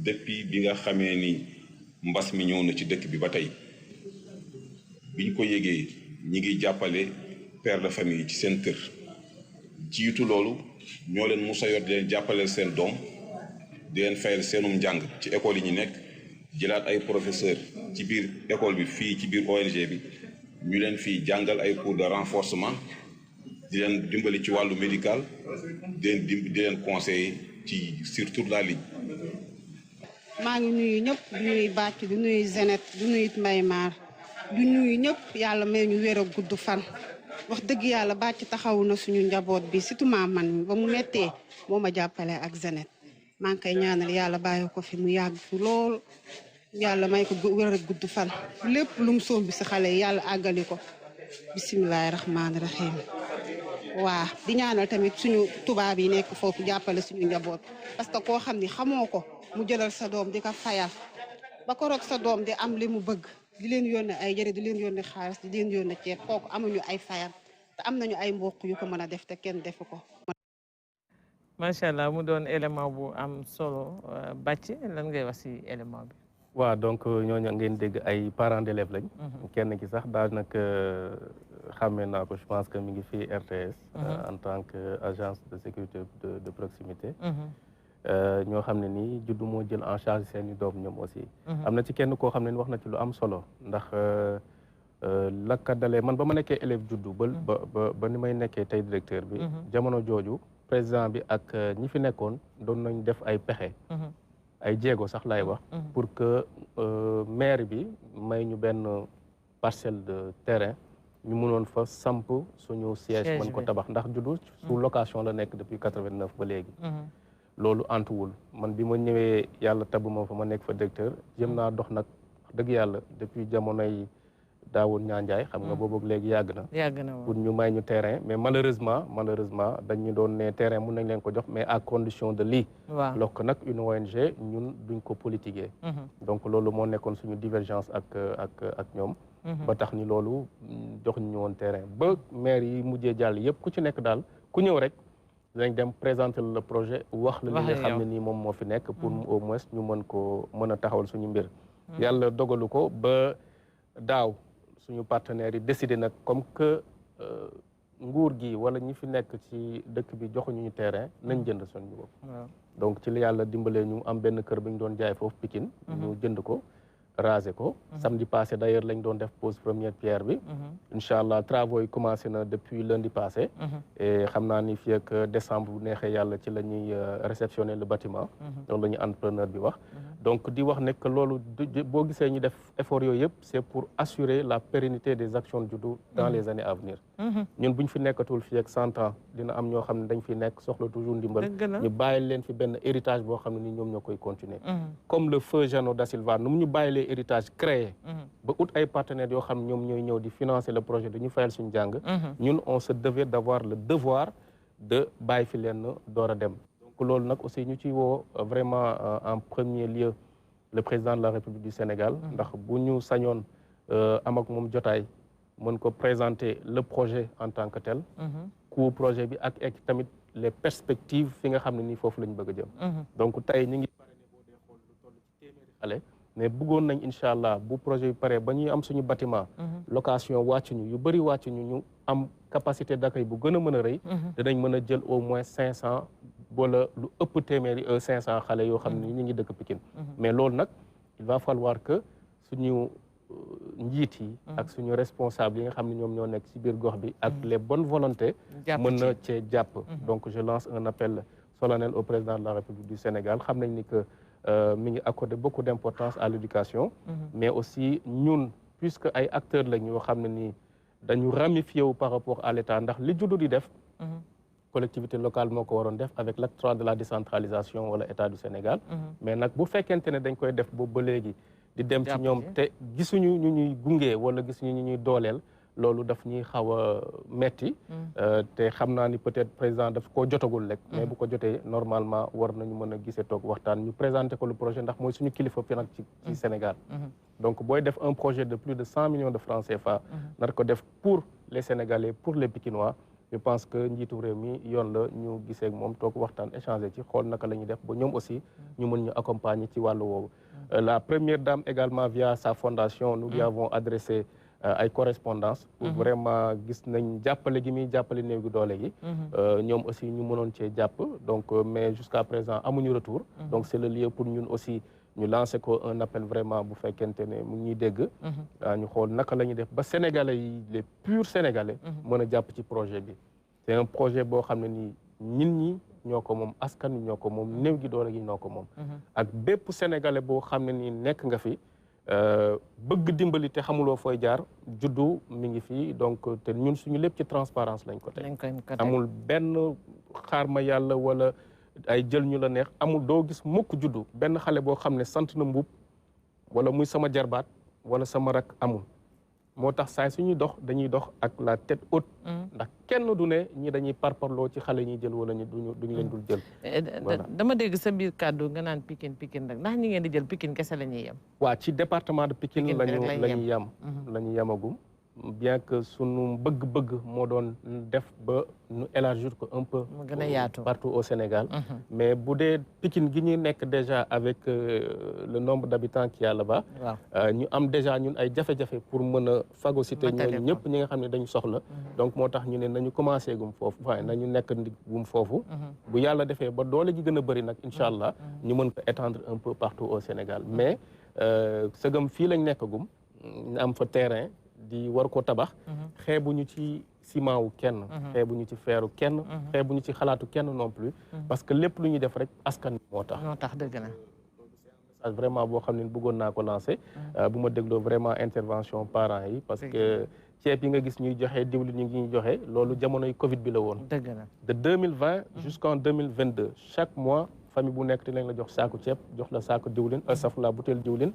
depuis bi nga xamee ni mbas mi ñëw na ci dëkk bi ba tey biñ ko yégee ñi ngi jàppale père de famille yi ci seen kër jiitu loolu ñoo leen musa yor di leen jàppaleel seen doom di leen fayal seenum njàng ci école yi ñu nekk jëlaat ay professeur ci biir école bi fii ci biir ONG bi ñu leen fii jàngal ay cours de renforcement di leen dimbali ci wàllu médical di leen conseiller ci sur toute la ligne. maa ngi nuyu ñëpp di nuyu bàcc di nuyu Zenet di nuyu Mbaye Mar di nuyu ñëpp yàlla may ñu wér a gudd fan wax dëgg yàlla bàcc taxawu na suñu njaboot bi surtout man mi ba mu mettee moo ma jàppale ak Zenet maa ngi koy ñaanal yàlla bàyyi ko fi mu yàgg fi lool yàlla may ko wér a gudd fan lépp lu mu sombi si xale yi yàlla àggali ko bisimilahi rahmaani rahim waa di ñaanal tamit suñu tubaab yi nekk foofu jàppale suñu njaboot parce que koo xam ni xamoo ko mu jëlal sa doom di ko fayal ba ko roog sa doom di am li mu bëgg di leen yónnee ay yëre di leen yónnee xaalis di leen yónnee ceeb kooku amuñu ay fayal te am nañu ay mbokk yu ko mën a def te kenn defu ko. macha allah mu doon élément bu am solo bàcc lan ngay wax si élément bi. waaw donc ñooñu ngeen dégg ay parents d'élèves lañ. kenn ki sax daanaka xàmmee naa ko je pense que mi ngi fii RTS. en tant que agence de sécurité de proximité. ñoo xam ne nii juddu moo jël en charge seen i doom ñoom aussi. am na ci kenn koo xam ne wax na ci lu am solo ndax lakka dalee man ba ma nekkee élève juddu ba ni may nekkee tey directeur bi. jamono jooju président bi ak ñi fi nekkoon doon nañ def ay pexe. ay jéego sax laay wax. pour que maire bi may ñu benn parcelle de terrain ñu mënoon fa samp suñu siège mën ko tabax ndax juddu sous location la nekk depuis 89 ba léegi. loolu antuwul man bi ma ñëwee yàlla tabb ma fa ma nekk fa directeur jëm naa dox nag dëgg yàlla depuis jamonoy daawoon ñaanjaay xam nga boobu léegi yàgg na pour ñu may ñu terrain mais malheureusement dañu doon ne terrain mun nañ leen ko jox mais à condition de lii alors que nag une ONG ñun duñ ko politiquer donc loolu moo nekkoon suñu divergence ak ñoom ba tax ni loolu jox ñu woon terrain ba maire yi mujjee jàll yëpp ku ci nekk daal ku ñëw rek dañ dem présenter le projet wax la li nga xam ne nii moom moo fi nekk pour au moins ñu mën a taxawal suñu mbir yàlla dogalu ko ba daaw suñu partenaires yi décidé nag comme que nguur gi wala ñi fi nekk ci dëkk bi joxuñu ñu terrain nañ jënd suñu bopp donc ci la yàlla dimbalee ñu am benn kër bi ñu doon jaay foofu Pikine ñu jënd ko rasé ko samedi passé d'ailleurs lañ doon def pose première pierre bi incha allah travaux yi commencé na depuis lundi passé et xam naa ni fii ak décembre bu neexee yàlla ci la ñuy réceptionner le bâtiment loolu la ñu entrepreneur bi wax donc di wax ne que loolu boo gisee ñu def effort yooyu yëpp c'est pour assurer la pérennité des actions de Juddu dans les années à venir ñun bu ñu fi nekkatul fii ak 100 ans dina am ñoo xam ne dañ fi nekk soxla toujours ndimbal ñu bàyyi leen fi benn héritage boo xam ne ni ñoom ñoo koy continuer comme le feu Jeannot da Silva nu mu ñu bàyyilee héritage créé ba ut ay partenaires yoo xam ñoom ñooy ñëw di financer le projet dañu fayal suñu jàng ñun on se devait d'avoir le devoir de bàyyi fi leen door a dem donc loolu nag aussi ñu ciy woo vraiment en premier lieu le président de la République du Sénégal ndax bu ñu sañoon am ak moom jotaay mën ko présenter le projet en tant que tel coût projet bi ak tamit les perspectives fi nga xam ne nii foofu la ñu bëgg a jëm donc tey ñu ngi pare ne boo dee xool lu toll ci téeméeri xale mais bëggoon nañ incha allah bu projet bi pare ba ñuy am suñu bâtiment location wàcc ñu yu bëri wàcc ñu am capacité d'accueil bu gën a mën a rëy dinañ mën a jël au moins 500 wala lu ëpp téeméeri 500 xale yoo xam ne ñu ngi dëkk Pikine mais loolu nag il va falloir que suñu njiit yi ak suñu responsable yi nga xam ne ñoom ñoo nekk ci biir gox bi ak les bonnes volontés mën na cee jàpp donc je lance un appel solennel au président de la République du Sénégal xam nañ ni que mi ngi accordé beaucoup d'importance à l'éducation mais aussi ñun puisque ay acteurs lañ yoo xam ne nii dañu ramifié wu par rapport à l'État ndax li Juddu di def collectivité locale moo ko waroon def avec l'acte 3 de la décentralisation wala État du Sénégal mais nag bu fekkente ne dañ koy def boobu ba léegi di dem ci ñoom te gisuñu ñu ñuy gunge wala gisuñu ñu ñuy dooleel loolu daf ñuy xaw a metti te xam naa ni peut-être président daf koo jotagul rek mais bu ko jotee normalement war nañu mën a gisee toog waxtaan ñu présenter ko le projet ndax mooy suñu kilifa fi nag ci Sénégal donc booy def un projet de plus de 100 millions de francs CFA nar ko def pour les Sénégalais pour les Pikinois je pense que njiitu réew mi yoon la ñu gisee ak moom toog waxtaan échanger ci xool naka la ñuy def ba ñoom aussi ñu mën ñu accompagner ci wàllu woowu la première dame également via sa fondation nous lui avons adressé ay correspondance pour vraiment gis nañ jàppale gi muy jàppale néew gi doole gi ñoom aussi ñu mënoon cee jàpp donc mais jusqu'à présent amuñu retour donc c'est le lieu pour ñun aussi ñu lancer ko un appel vraiment bu fekkente ne mu ngi ñuy dégg ñu xool naka la ñuy def ba sénégalais yi les purs sénégalais mën a jàpp ci projet bi c'est un projet boo xam ne nii ñin ñi ñoo ko moom askan wi ñoo ko moom néew gi doole gi ñoo ko moom ak bépp sénégalais boo xam ne nii nekk nga fi bëgg dimbali te xamuloo fooy jaar juddu mi ngi fii donc te ñun suñu lépp ci transparence lañ ko teg amul benn xaar ma yàlla wala ay jël ñu la neex amul doo gis mukk juddu benn xale boo xam ne sant na mbuub wala muy sama jarbaat wala sama rak amul moo tax saa suñuy dox dañuy dox ak la tête haute ndax kenn du ne ñi dañuy parparloo ci xale ñuy jël wala ñu duñu leen dul jël dama dégg sa biir kàddu nga naan Pikine rek ndax ñi ngeen di jël Pikine kese la ñuy yem waa ci département de Pikine la ñuy yem la ñu yemagum bien que sunu bëgg-bëgg moo doon def ba ñu élargir ko un peu partout au Sénégal mais bu dee Pikine gi ñuy nekk déjà avec le nombre d'habitants qu'il y a là-bas ñu am déjà ñun ay jafe-jafe pour mën a phagocyter ñooñu ñëpp ñi nga xam ne dañu soxla donc moo tax ñu ne nañu commencé gum foofu waaye nañu nekk gum foofu bu yàlla defee ba doole ji gën a bëri nag incha allah ñu mën ko étendre un peu partout au Sénégal mais sëgam fii lañ nekk gum ñu am fa terrain di war ko tabax xeebuñu ci ciment wu kenn xeebuñu ci feeru kenn xeebuñu ci xalaatu kenn non plus parce que lépp lu ñuy def rek askan moo tax dëgg na message vraiment boo xam ne bëggoon naa ko lancer bu ma dégloo vraiment intervention parents yi parce que ceeb yi nga gis ñuy joxe diwlin ñu ngi ñuy joxe loolu jamonoy Covid bi la woon dëgg na de 2020 jusqu'en 2022 chaque mois famille bu nekk dinañ la jox saaku ceeb jox la saaku diwlin safla butéel diwlin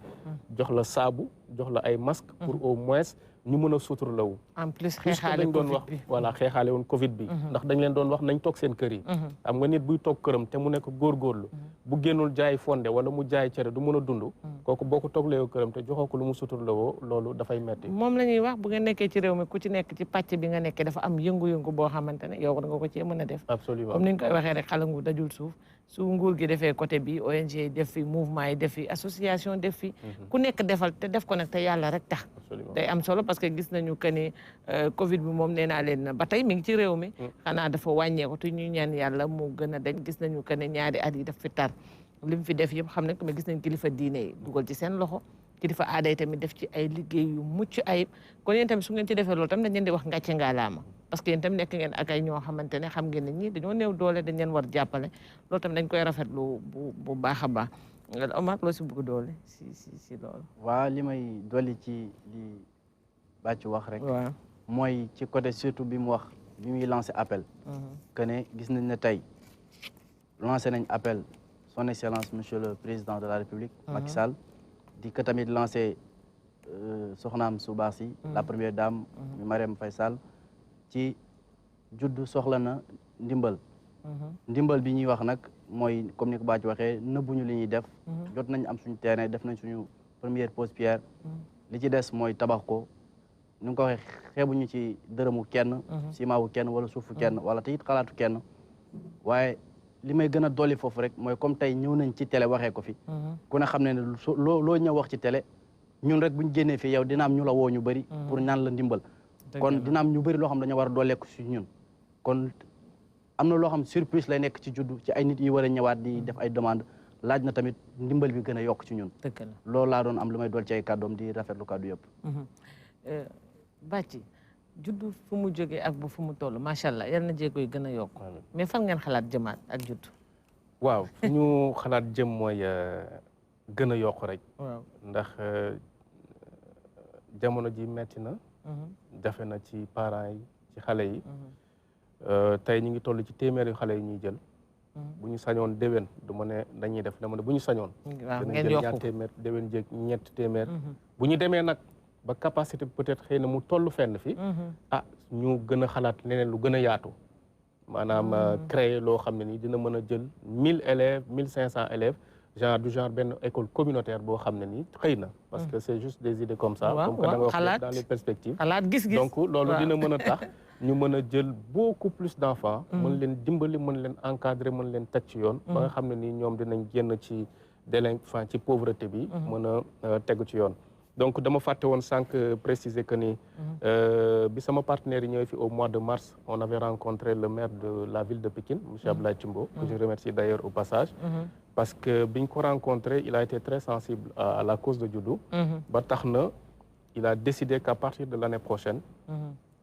jox la saabu jox la ay masque pour au moins ñu mën a suturlawu en plus xeexaale dañ doon wax voilà xeexaale woon Covid bi ndax dañ leen doon wax nañ toog seen kër yi xam nga nit buy toog këram te mu nekk góorgóorlu bu génnul jaay fonde wala mu jaay cere du mën a dund kooku boo ko toogleewoo këram te joxoo ko lu mu suturlawoo loolu dafay metti moom la ñuy wax bu nga nekkee ci réew mi ku ci nekk ci pàcc bi nga nekkee dafa am yëngu-yëngu boo xamante ne yow war nga ko cee mën a def absolument comme ni ñu koy waxee rek xalangu dajul suuf su nguur gi defee côté bi ONG yi def fi mouvement yi def fi association def fi ku nekk defal te def ko nag te yàlla rek tax day am solo parce que gis nañu que ni Covid bi moom nee naa leen ba tey mi ngi ci réew mi xanaa dafa wàññeeku te ñu ñaan yàlla mu gën a dañ gis nañu que ne ñaari at yi daf fi tar li mu fi def yëpp xam nañ ko mais gis nañ kilifa diine yi dugal ci seen loxo kilifa aada yi tamit def ci ay liggéey yu mucc ayib kon yéen tamit su ngeen ci defee loolu tam dañ leen di wax ngàcce ngaalaama parce que yéen tam nekk ngeen ak ay ñoo xamante ne xam ngeen ne ñii dañoo néew doole dañ leen war jàppale loolu tam dañ koy rafetlu bu baax a baax Omar loo si bëgg doole si loolu waa li may dolli ci li bàcc wax rek mooy ci côté surtout bi mu wax bi muy lancé appel que ne gis nañ ne tey lancé nañ appel son excellence monsieur le président de la république Macky Sall di ko tamit lancé soxnaam su baax si la première dame Marième Faye Sall ci juddu soxla na ndimbal ndimbal bi ñuy wax nag mooy comme ni ko bàcc waxee nëbbuñu li ñuy def jot nañ am suñu terrain def nañ suñu première pose pierre li ci des mooy tabax ko nu nga ko waxee xeebuñu ci dërëmu kenn ciment wu kenn wala suufu kenn wala te it xalaatu kenn waaye li may gën a dolli foofu rek mooy comme tey ñëw nañ ci télé waxee ko fi ku ne xam ne ne loo ñëw wax ci télé ñun rek buñ génnee fii yow dina am ñu la woo ñu bëri pour ñaan la ndimbal kon dina am ñu bëri loo xam dañoo war a dooleeku si ñun kon am na loo xam surprise lay nekk ci juddu ci ay nit yi war a ñëwaat di def ay demande laaj na tamit ndimbal bi gën a yokk ci ñun loolu laa doon am lu may dool ci ay kàddoom di rafetlu kàddu yëpp bàcci juddu fu mu jógee ak bu fu mu toll macha allah yal na jéego yi gën a yokk mais fan ngeen xalaat jëmaat ak juddu waaw fu ñu xalaat jëm mooy gën a yokk rek ndax jamono ji metti na jafe na ci parents yi ci xale yi tey ñu ngi toll ci téeméeri xale yi ñuy jël bu ñu sañoon déwén du ma ne dañuy def dama ne bu ñu sañoon dinañ jël ñaar téeméer déwén jéeg ñetti téeméer bu ñu demee nag ba capacité peut-être xëy na mu toll fenn fi ah ñu gën a xalaat leneen lu gën a yaatu maanaam créer loo xam ne nii dina mën a jël 1000 élèves 1500 élèves genre benn école communautaire boo xam ne nii xëy na parce que c'est juste des idées comme ça comme que da nga wax dans les perspectives donc loolu dina mën a tax ñu mën a jël beaucoup plus d'enfants mën leen dimbali mën leen encadrer mën leen teg ci yoon ba nga xam ne nii ñoom dinañ génn ci délinquance ci pauvreté bi mën a tegu ci yoon donc dama fàtte woon sànq préciser que ni bi sama partenaire yi ñëwee fi au mois de mars on avait rencontré le maire de la ville de Pikine monsieur Abdoulaye Thimbo que je remercie d'ailleurs au passage parce que biñ ko rencontré il a été très sensible à la cause de Judu ba tax na il a décidé qu'à partir de l'année prochaine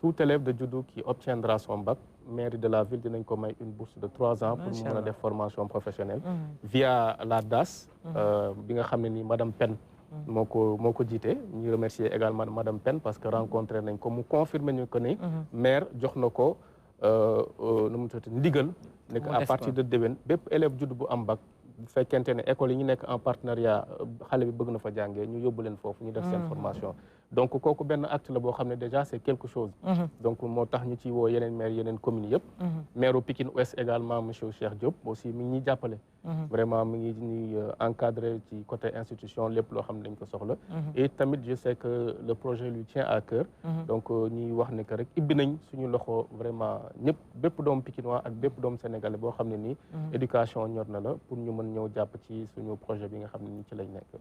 tout élève de Judu qui obtiendra son bac mairie de la ville dinañ ko may une bourse de 3 ans pour mu mën a def formation professionnelle via la DAS bi nga xam ne ni madame Penn moo ko jiite ñu remercier également madame Penn parce que rencontré nañ ko mu confirmer ñu que ni maire jox na ko nu mu tuddati ndigal ne que à partir de déwén bépp élève Judu bu am bac bu fekkente ne école yi ñu nekk en partenariat xale bi bëgg na fa jàngee ñu yóbbu leen foofu ñu def seen formation donc kooku benn acte la boo xam ne déjà c'est quelque chose donc moo tax ñu ci woo yeneen maire yeneen communes yëpp maire Pikine Ouest également monsieur Cheikh Diop aussi mi ngi ñuy jàppale vraiment mi ngi ñuy encadré ci côté institution lépp loo xam ne dañ ko soxla et tamit je sais que le projet lui tient à cœur donc ñuy wax ne que rek ibbi nañ suñu loxo vraiment ñëpp bépp doom pikinois ak bépp doom sénégalais boo xam ne nii éducation ñor na la pour ñu mën ñëw jàpp ci suñu projet bi nga xam ne nii ci lañ nekk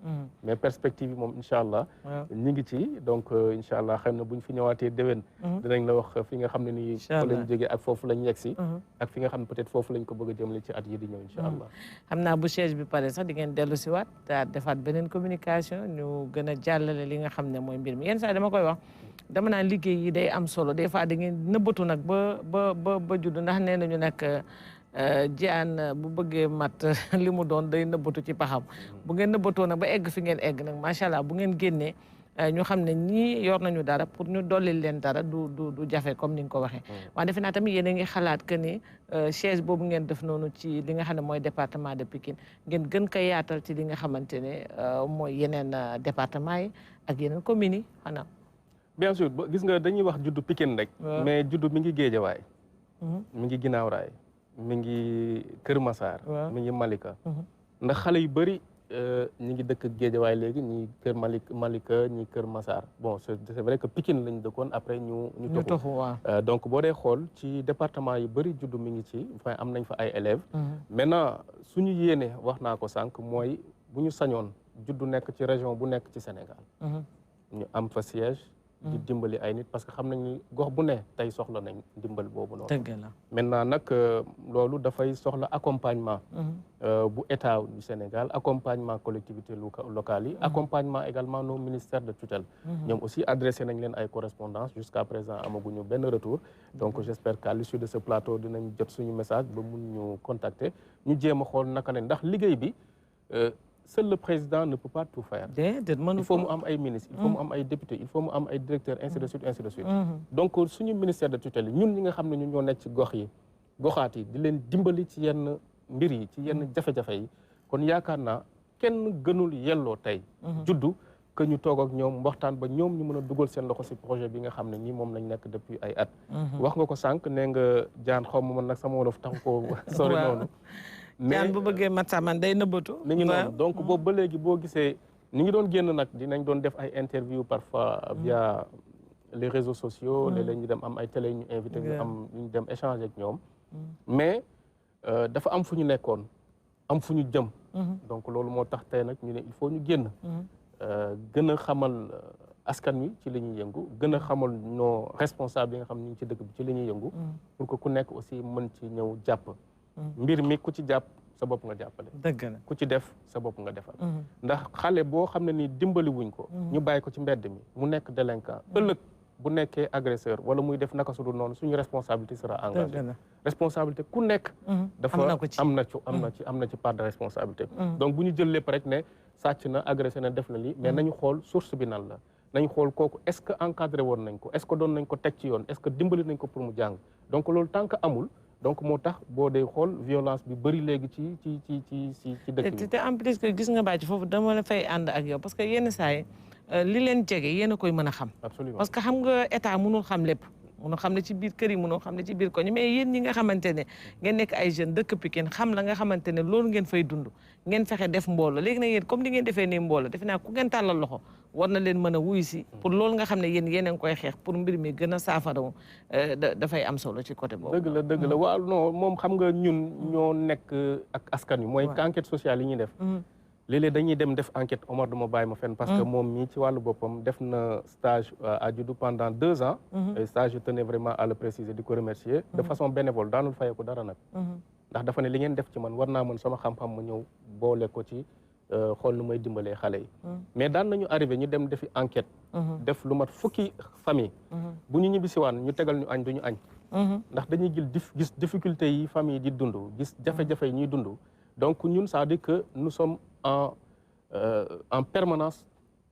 mais perspective yi moom incha allah ñi ngi ci donc incha allah xam na bu ñu fi ñëwaatee déwén dinañ la wax fi nga xam ne nii fa lañ jógee ak foofu lañ yegg si ak fi nga xam ne peut-être foofu lañ ko bëgg a jëmale ci at yi di ñëw incha allah xam naa bu siège bi pare sax di ngeen dellu si waat daa defaat beneen communication ñu gën a jàllale li nga xam ne mooy mbir mi yenn saa dama koy wax dama naan liggéey yi day am solo des fois da ngeen nëbbatu nag ba judd ndax nee nañu nag jaan bu bëggee mat li mu doon day nëbbatu ci paxam bu ngeen nëbbatoo nag ba egg fi ngeen egg nag macha allah bu ngeen génnee ñu xam ne ñii yor nañu dara pour ñu dollil leen dara du jafe comme ni nga ko waxee waaye defe naa tamit yéen a ngi xalaat que ni siège boobu ngeen def noonu ci li nga xam ne mooy département de Pikine ngeen gën ko yaatal ci li nga xamante ne mooy yeneen département yi ak yeneen communes yi xanaa bien sûr gis nga dañuy wax juddu Pikine rek mais juddu mi ngi Géejawaay mi ngi Ginnaaw Raay mi ngi Kër Massar mi ngi Malika ndax xale yu bëri ñi ngi dëkk Géejawaay léegi ñi Kër Malika ñi Kër Massar bon c'est vrai que Pikine lañ dëkkoon après ñu toxu donc boo dee xool ci département yu bëri juddu mi ngi ci enfin am nañ fa ay élèves maintenant suñu yéene wax naa ko sànq mooy bu ñu sañoon juddu nekk ci région bu nekk ci Sénégal ñu am fa siège di dimbali ay nit parce que xam nañ ni gox bu ne tey soxla nañ dimbal boobu noonu maintenant nag loolu dafay soxla accompagnement bu état du Sénégal accompagnement collectivités locales yi accompagnement également nos ministères de tutelle ñoom aussi adressé nañ leen ay correspondance jusqu'à présent amaguñu benn retour donc j'espère qu'à l'issue de ce plateau dinañ jot suñu message ba mun ñu contacter ñu jéem a xool naka ne ndax liggéey bi seul le président ne peut pas tout faire. Il faut mu am ay ministres, il faut mu am ay députés, il faut mu am ay directeurs, ainsi de suite, ainsi de suite. Donc suñu ministère de tutelle ñun ñi nga xam ne ñu ñoo nekk ci gox yi goxaat yi di leen dimbali ci yenn mbir yi ci yenn jafe-jafe yi kon yaakaar naa kenn gënul yelloo tey juddu que ñu toog ak ñoom waxtaan ba ñoom ñu mën a dugal seen loxo ci projet bi nga xam ne nii moom lañ nekk depuis ay at. wax nga ko sànq nee nga jaan xaw ma man nag sama wolof taxu ko sori noonu. jaan bu bëggee mat saman day nëbbatu. mi ngi noonu donc boobu ba léegi boo gisee ñu ngi doon génn nag dinañ doon def ay interview parfois via les réseaux sociaux léeg-léeg ñu dem am ay télé ñu invité ñu dem échanger ak ñoom mais dafa am fu ñu nekkoon am fu ñu jëm donc loolu moo tax tey nag ñu ne il faut ñu génn gën a xamal askan wi ci li ñuy yëngu gën a xamal nos responsables yi nga xam ñu ngi ci dëkk bi ci li ñuy yëngu pour que ku nekk aussi mën ci ñëw jàpp mbir mi ku ci jàpp sa bopp nga jàppale dëgg la ku ci def sa bopp nga defal ndax xale boo xam ne ni dimbali wuñ ko ñu bàyyi ko ci mbedd mi mu nekk délinquant ëllëg bu nekkee agresseur wala muy def naka su dul noonu suñu responsabilité sera engagée responsabilité ku nekk dafa am na ci part de responsabilité donc bu ñu jël lépp rek ne sàcc na agressé na def na lii mais nañu xool source bi nan la nañu xool kooku est-ce que encadré woon nañ ko est-ce que doon nañ ko teg ci yoon est-ce que dimbali nañ ko pour mu jàng donc loolu tant que amul donc moo tax boo dee xool violence bi bëri léegi ci dëkk bi te en plus que gis nga bàcc foofu dama la fay ànd ak yow parce que yenn saa yi li leen jege yéen a koy mën a xam absolument parce que xam nga état mënul xam lépp mënul xam ne ci biir kër yi mënul xam ne ci biir koñ mais yéen ñi nga xamante ne ngeen nekk ay jeunes dëkk Pikine xam la nga xamante ne loolu ngeen fay dund ngeen fexe def mbooloo léegi nag yéen comme ni ngeen defee nii mbooloo defe naa ku ngeen tàllal loxo war na leen mën a wuyu si pour loolu nga xam ne yéen a ngi koy xeex pour mbir mi gën a saafarawu dafay am solo ci côté boobu dëgg la waaw non moom xam nga ñun ñoo nekk ak askan wi mooy enquête sociale yi ñuy def léeg-léeg dañuy dem def enquête Omar du ma bàyyi ma fenn parce que moom mii ci wàllu boppam def na stage à Juddou pendant 2 ans et stage je tenais vraiment à le préciser di ko remercier de façon bénévole daanul fayee ko dara nag ndax dafa ne li ngeen def ci man war naa mën sama xam-xam ma ñëw boole ko ci xool nu may dimbalee xale yi mais daan nañu arrivé ñu dem defi enquête def lu mat fukki famille bu ñu ñibbisiwaan ñu tegal ñu añ duñu añ ndax dañuy gis difficulté yi famille di dund gis jafe-jafe yi ñuy dund donc ñun ça veut dire que nous sommes en permanence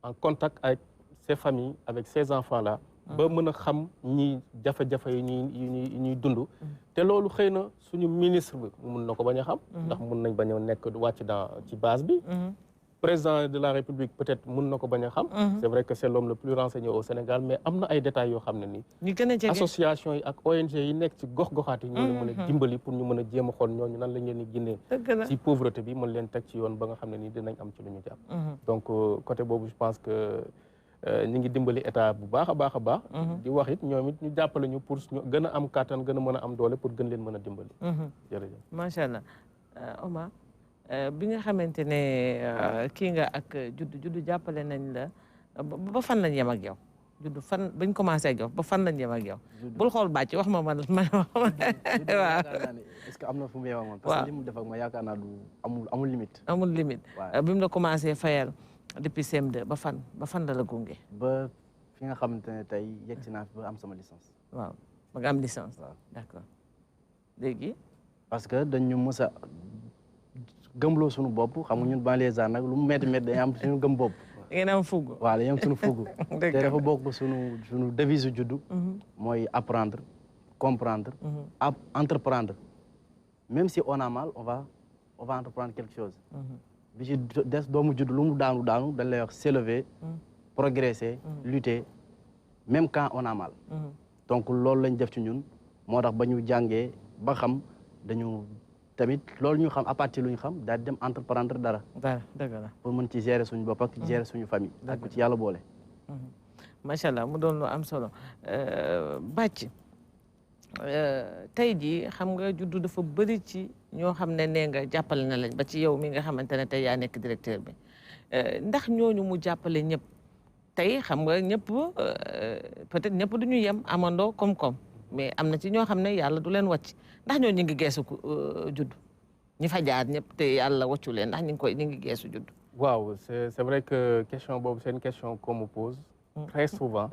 en contact avec ces familles avec ces enfants là ba mën a xam ñi jafe-jafe yi ñuy dund te loolu xëy na suñu ministre bi mun na ko bañ a xam ndax mun nañ bañ a nekk wàcc ci base bi président de la république peut-être mun na ko bañ a xam c'est vrai que c'est l'homme le plus renseigné au Sénégal mais am na ay détails yoo xam ne nii association yi ak ONG yi nekk ci gox-goxaat yi ñoo mën a dimbali pour ñu mën a jéem a xool ñooñu nan lañ leen di génnee ci pauvreté bi mën leen teg ci yoon ba nga xam ne nii dinañ am ci lu ñu jàpp donc côté boobu je pense que ñu ngi dimbali état bu baax a baax a baax di wax it ñoom it ñu jàppale ñu pour ñu gën a am kàttan gën a mën a am doole pour gën leen mën a dimbali jërëjëf macha allah Omar bi nga xamante ne kii nga ak juddu jàppale nañ la ba fan lañ yem ak yow juddu fan bañ commencé ak yow ba fan lañ yem ak yow bul xool bàcc wax ma man waaw est-ce que am na fu mu yeewal man parce que li mu def ak ma yaakaar naa du amul limite bi mu la commencé fayal depuis CM2 ba fan la gunge ba fi nga xamante ne tey yegg si naa fi ba am sama licence waaw ba nga am licence waaw d'accord léegi parce que dañu mës a gëmloo suñu bopp xam nga ñun banlieusards nag lu mu métti dañuy am suñu gëm bopp da ngeen am fugg waaw dañuy am suñu fugg te dafa bokk suñu devise juddu mooy apprendre comprendre entreprendre même si on a mal on va entreprendre quelque chose bi ci des doomu judd lu mu daanu dañ lay wax s'élever progresser lutter même quand on a mal donc loolu lañ def ci ñun moo tax ba ñu jàngee ba xam dañu tamit loolu ñu xam à partir lu ñu xam daal di dem entreprendre dara dëgg la pour mën ci gérer suñu bopp ak gérer suñu famille ak ci yàlla boole macha allah mu doon lu am solo bàcc tey jii xam nga juddu dafa bëri ci ñoo xam ne nee nga jàppale na lañ ba ci yow mi nga xamante ne tey yaa nekk directeur bi ndax ñooñu mu jàppale ñëpp tey xam nga ñëpp peut-être ñëpp du ñu yem amandoo koom-koom mais am na ci ñoo xam ne yàlla du leen wàcc ndax ñoo ñu ngi geesu juddu ñi fa jaar ñëpp te yàlla wàccu leen ndax ñu ngi geesu juddu. waaw c'est vrai que question boobu c'est une question qu'on me pose très souvent.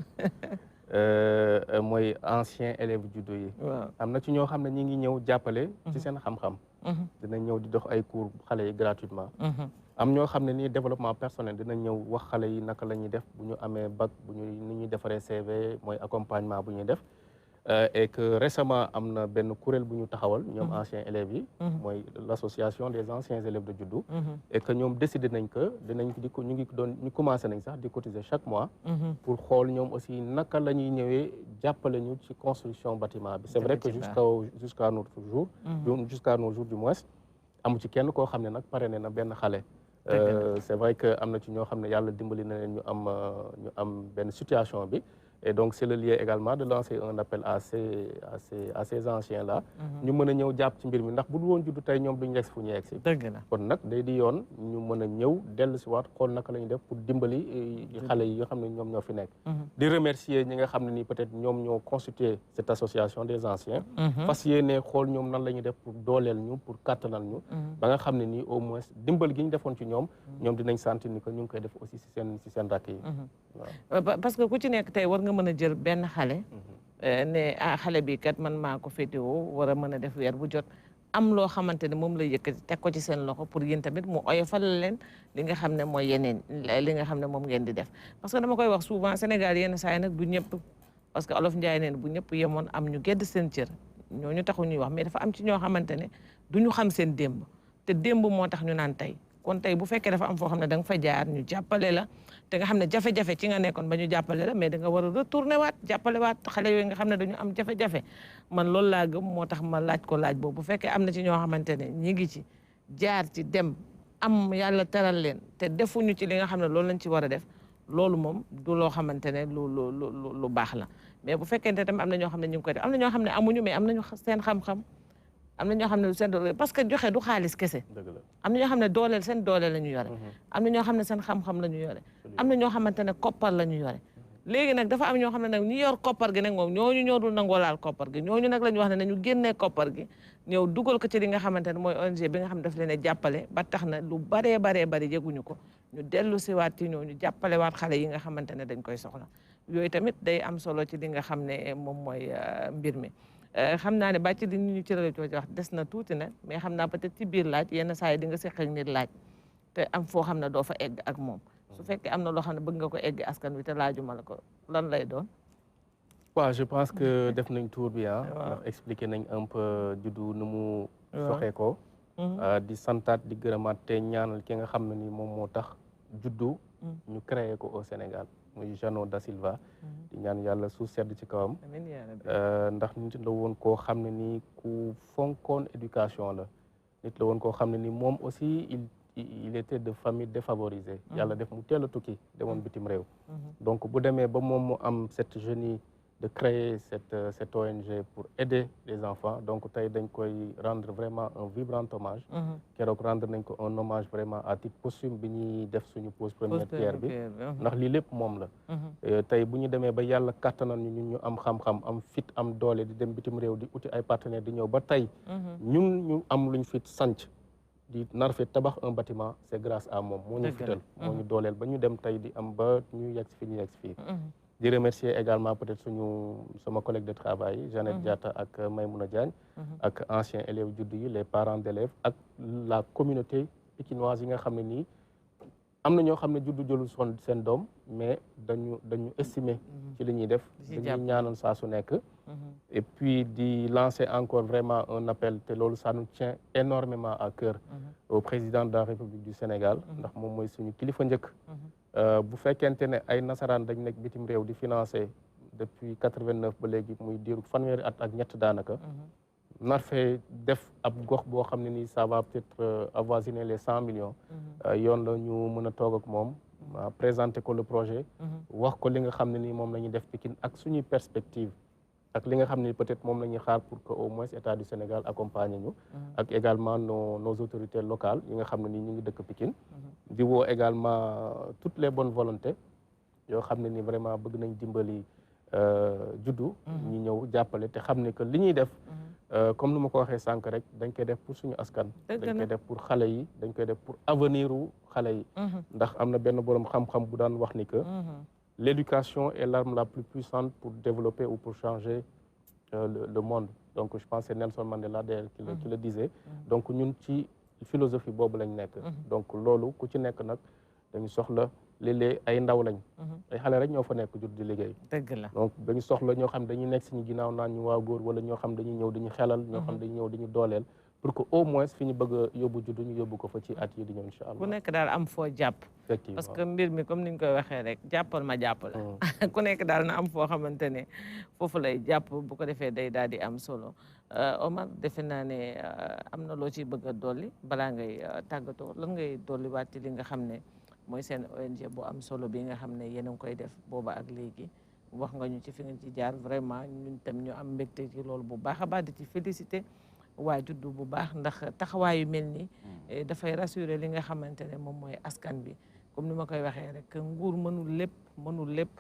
mooy ancien élève juddu yi am na ci ñoo xam ne ñi ngi ñëw jàppale ci seen xam-xam dinañ ñëw di dox ay cours xale yi gratuitement am ñoo xam ne nii développement personnel dinañ ñëw wax xale yi naka la ñuy def bu ñu amee bac ni ñuy defaree CV mooy accompagnement bu ñuy def et que récemment am na benn kuréel bu ñu taxawal ñoom anciens élèves yi mooy l'association des anciens élèves de juddu et que ñoom décidé nañ que ñu commencé nañ sax di cotiser chaque mois pour xool ñoom aussi naka la ñuy ñëwee jàppale ñu ci construction bâtiment bi c'est vrai que jusqu'à nos jours du moins amu ci kenn koo xam ne nag parrainé na benn xale c'est vrai que am na ci ñoo xam ne yàlla dimbali na leen ñu am benn situation bi et donc c'est le lieu également de lancer un appel à ces anciens là ñu mën a ñëw jàpp ci mbir mi ndax bu dul woon juddu tey ñoom duñu yegg fu ñu yegg si kon nag day di yoon ñu mën a ñëw dellu si waat xool naka la ñuy def pour dimbali xale yi nga xam ne ñoom ñoo fi nekk di remercier ñi nga xam ne nii peut-être ñoom ñoo constitué cette association des anciens fas yéene xool ñoom nan la ñuy def pour dooleel ñu pour kàttanal ñu ba nga xam ne nii au moins dimbal gi ñu defoon ci ñoom dinañ sentir ni que ñu ngi koy def aussi si seen rakk yi waaw parce que ku ci nekk tey war nga mën a jël benn xale ne xale bi kat man maa ko féetewoo war a mën a def weer bu jot am loo xamante ne moom la yëkkati teg ko ci seen loxo pour yéen tamit mu oyofal leen li nga xam ne mooy yeneen li nga xam ne moom ngeen di def parce que dama koy wax souvent Sénégal yenn saa yi nag du ñëpp parce que olof Njaay neen bu ñëpp yemoon am ñu gedd seen cër ñooñu taxu ñuy wax mais dafa am ci ñoo xamante ne du ñu xam seen démb te démb moo tax ñu naan tey kon tey bu fekkee dafa am foo xam ne da nga fa jaar ñu jàppale la te nga xam ne jafe-jafe ci nga nekkoon ba ñu jàppale la mais da nga war a retourner waat jàppale waat xale yooyu nga xam ne dañu am jafe-jafe man loolu laa gëm moo tax ma laaj ko laaj boobu bu fekkee am na ci ñoo xamante ne ñi ngi ci jaar ci dem am yàlla teral leen te defuñu ci li nga xam ne loolu lañ ci war a def loolu moom du loo xamante ne lu baax la mais bu fekkente tamit am na ñoo xam ne ñu ngi koy def am na ñoo xam ne amuñu mais am nañu seen xam-xam am na ñoo xam ne seen doole parce que joxe du xaalis kese am na ñoo xam ne dooleel seen doole la ñu yore am na ñoo xam ne seen xam-xam la ñu yore am na ñoo xamante ne koppar la ñu yore léegi nag dafa am ñoo xam ne nag ñi yor koppar gi nag moom ñooñu ñoo dul nangoo laal koppar gi ñooñu nag la ñu wax ne nañu génnee koppar gi ñëw dugal ko ci li nga xamante ne mooy ONG bi nga xam ne daf leen a jàppale ba tax na lu baree bari yëguñu ko ñu dellu si waat ci ñooñu jàppale waat xale yi nga xamante ne dañ koy soxla yooyu tamit day am solo ci li nga xam ne moom mooy mbir mi xam naa ne bàcc di ñu ci rajo wax des na tuuti na mais xam naa peut-être ci biir laaj yenn saa yi di nga seq ak nit laaj te am foo xam ne doo fa egg ak moom su fekkee am na loo xam ne bëgg nga ko egg askan wi te laajuma la ko lan lay doon. waaw je pense que def nañ tour bi ndax expliqué nañ un peu juddu nu mu soxee ko di santaat di gërëmaat te ñaanal ki nga xam ne ni moom moo tax juddu ñu créé ko au Sénégal muy Jeannot da Silva di ñaan yàlla suuf sedd ci kawam ndax nit la woon koo xam ne ni ku fonkoon éducation la nit la woon koo xam ne ni moom aussi il était de famille défavorisée yàlla def mu teel a tukki demoon bitim réew donc bu demee ba moom mu am cette jeune de créer cette ONG pour aider les enfants donc tey dañ koy rendre vraiment un vibrant hommage keroog rendre nañ ko un hommage vraiment à titre posthume bi ñuy def suñu pose première pierre bi ndax lii lépp moom la tey bu ñu demee ba yàlla kattanal ñu am xam-xam am fit am doole di dem bitim réew di uti ay partenaires di ñëw ba tey ñun ñu am luñ fit sanc di nar fi tabax un bâtiment c'est grâce à moom moo ñu fital moo ñu dooleel ba ñu dem tey di am ba ñu yegg si fi ñu yegg si fii di remercier également peut-être sama collègue de travail Jeannette Diatta ak Maymouna Diagne ak anciens élèves juddu yi les parents d'élèves ak la communauté pikinoise yi nga xam ne nii am na ñoo xam ne juddu jëlul seen doom mais dañu estimer ci li ñuy def dañuy ñaanal saa su nekk et puis di lancer encore vraiment un appel te loolu ça nous tient énormément à cœur au président de la République du Sénégal ndax moom mooy suñu kilifa njëkk bu fekkente ne ay nasaraan dañ nekk bitim réew di financer depuis 89 ba léegi muy diiru fanweeri at ak ñett daanaka nar fee def ab gox boo xam ne nii ça va peut-être avoisiner les 100 millions yoon la ñu mën a toog ak moom présenter ko le projet wax ko li nga xam ne nii moom la ñuy def Pikine ak suñuy perspective ak li nga xam ne peut-être moom la ñuy xaar pour que au moins État du Sénégal accompagne ñu ak également nos autorités locales yi nga xam ne nii ñu ngi dëkk Pikine di woo également toutes les bonnes volontés yoo xam ne ni vraiment bëgg nañ dimbali juddu ñu ñëw jàppale te xam ne que li ñuy def comme nu ma ko waxee sànq rek dañ koy def pour suñu askan dañ koy def pour xale yi dañ koy def pour avenir u xale yi ndax am na benn boroom xam-xam bu daan wax ni que l'éducation est l'arme la plus puissante pour développer ou pour changer le monde donc je pense que c'est Nelson Mandela d'ailleurs qui le disait donc ñun ci philosophie boobu lañ nekk donc loolu ku ci nekk nag dañu soxla léeg-léeg ay ndaw lañ ay xale rek ñoo fa nekk jur di liggéey dëgg la donc dañu soxla ñoo xam dañuy nekk suñu ginnaaw naan ñu waaw góor wala ñoo xam dañuy ñëw dañu xelal ñoo xam dañuy ñëw dañu dooleel pour que au moins fi ñu bëgg a yóbbu juddu ñu yóbbu ko fa ci at yi di ñëw incha allah ku nekk daal am foo jàpp parce que mbir mi comme ni ñu koy waxee rek jàppal ma jàppale ku nekk daal na am foo xamante ne foofu lay jàpp bu ko defee day daal di am solo Omar defe naa ne am na loo ciy bëgg a dolli balaa ngay tàggatoo lan ngay dolli waat ci li nga xam ne mooy seen ONG bu am solo bi nga xam ne yéen a ngi koy def booba ak léegi wax nga ñu ci fi nga ci jaar vraiment ñun tam ñu am mbégte ci loolu bu baax a baax di ci félicité waa juddu bu baax ndax taxawaayu mel ni dafay rassurer li nga xamante ne moom mooy askan bi comme ni ma koy waxee rek nguur mënul lépp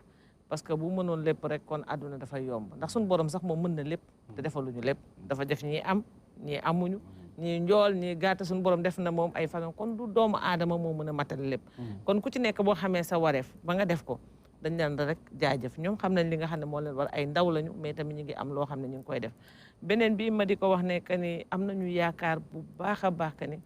parce que bu mënoon lépp rek kon àdduna dafay yomb ndax suñu borom sax moom mën na lépp te defaluñu lépp dafa def ñii am ñii amuñu ñii njool ñii gàtt suñu borom def na moom ay façon kon du doomu aadama moo mën a matal lépp kon ku ci nekk boo xamee sa wareef ba nga def ko dañ leen rek jaajëf ñoom xam nañ li nga xam ne moo leen war ay ndaw lañu mais tamit ñu ngi am loo xam ne ñu ngi koy def beneen bi ma di ko wax ne que ni am nañu yaakaar bu baax a baax que ni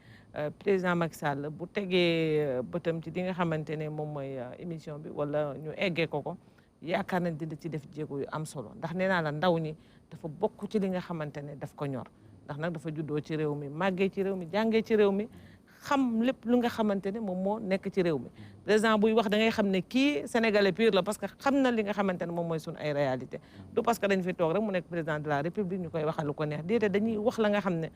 président Macky Sall bu tegee bëtam ci li nga xamante ne moom mooy émission bi wala ñu eggee ko yaakaar nañ dina ci def jéego yu am solo ndax nee naa la ndaw ñi dafa bokk ci li nga xamante ne daf ko ñor ndax nag dafa juddoo ci réew mi màggee ci réew mi jàngee ci réew mi xam lépp lu nga xamante ne moom moo nekk ci réew mi président buy wax da ngay xam ne kii sénégalais pur la parce que xam na li nga xamante ne moom mooy suñu ay réalité du parce que dañ fi toog rek mu nekk président de la république ñu koy waxal lu ko neex déedéet dañuy wax la nga xam ne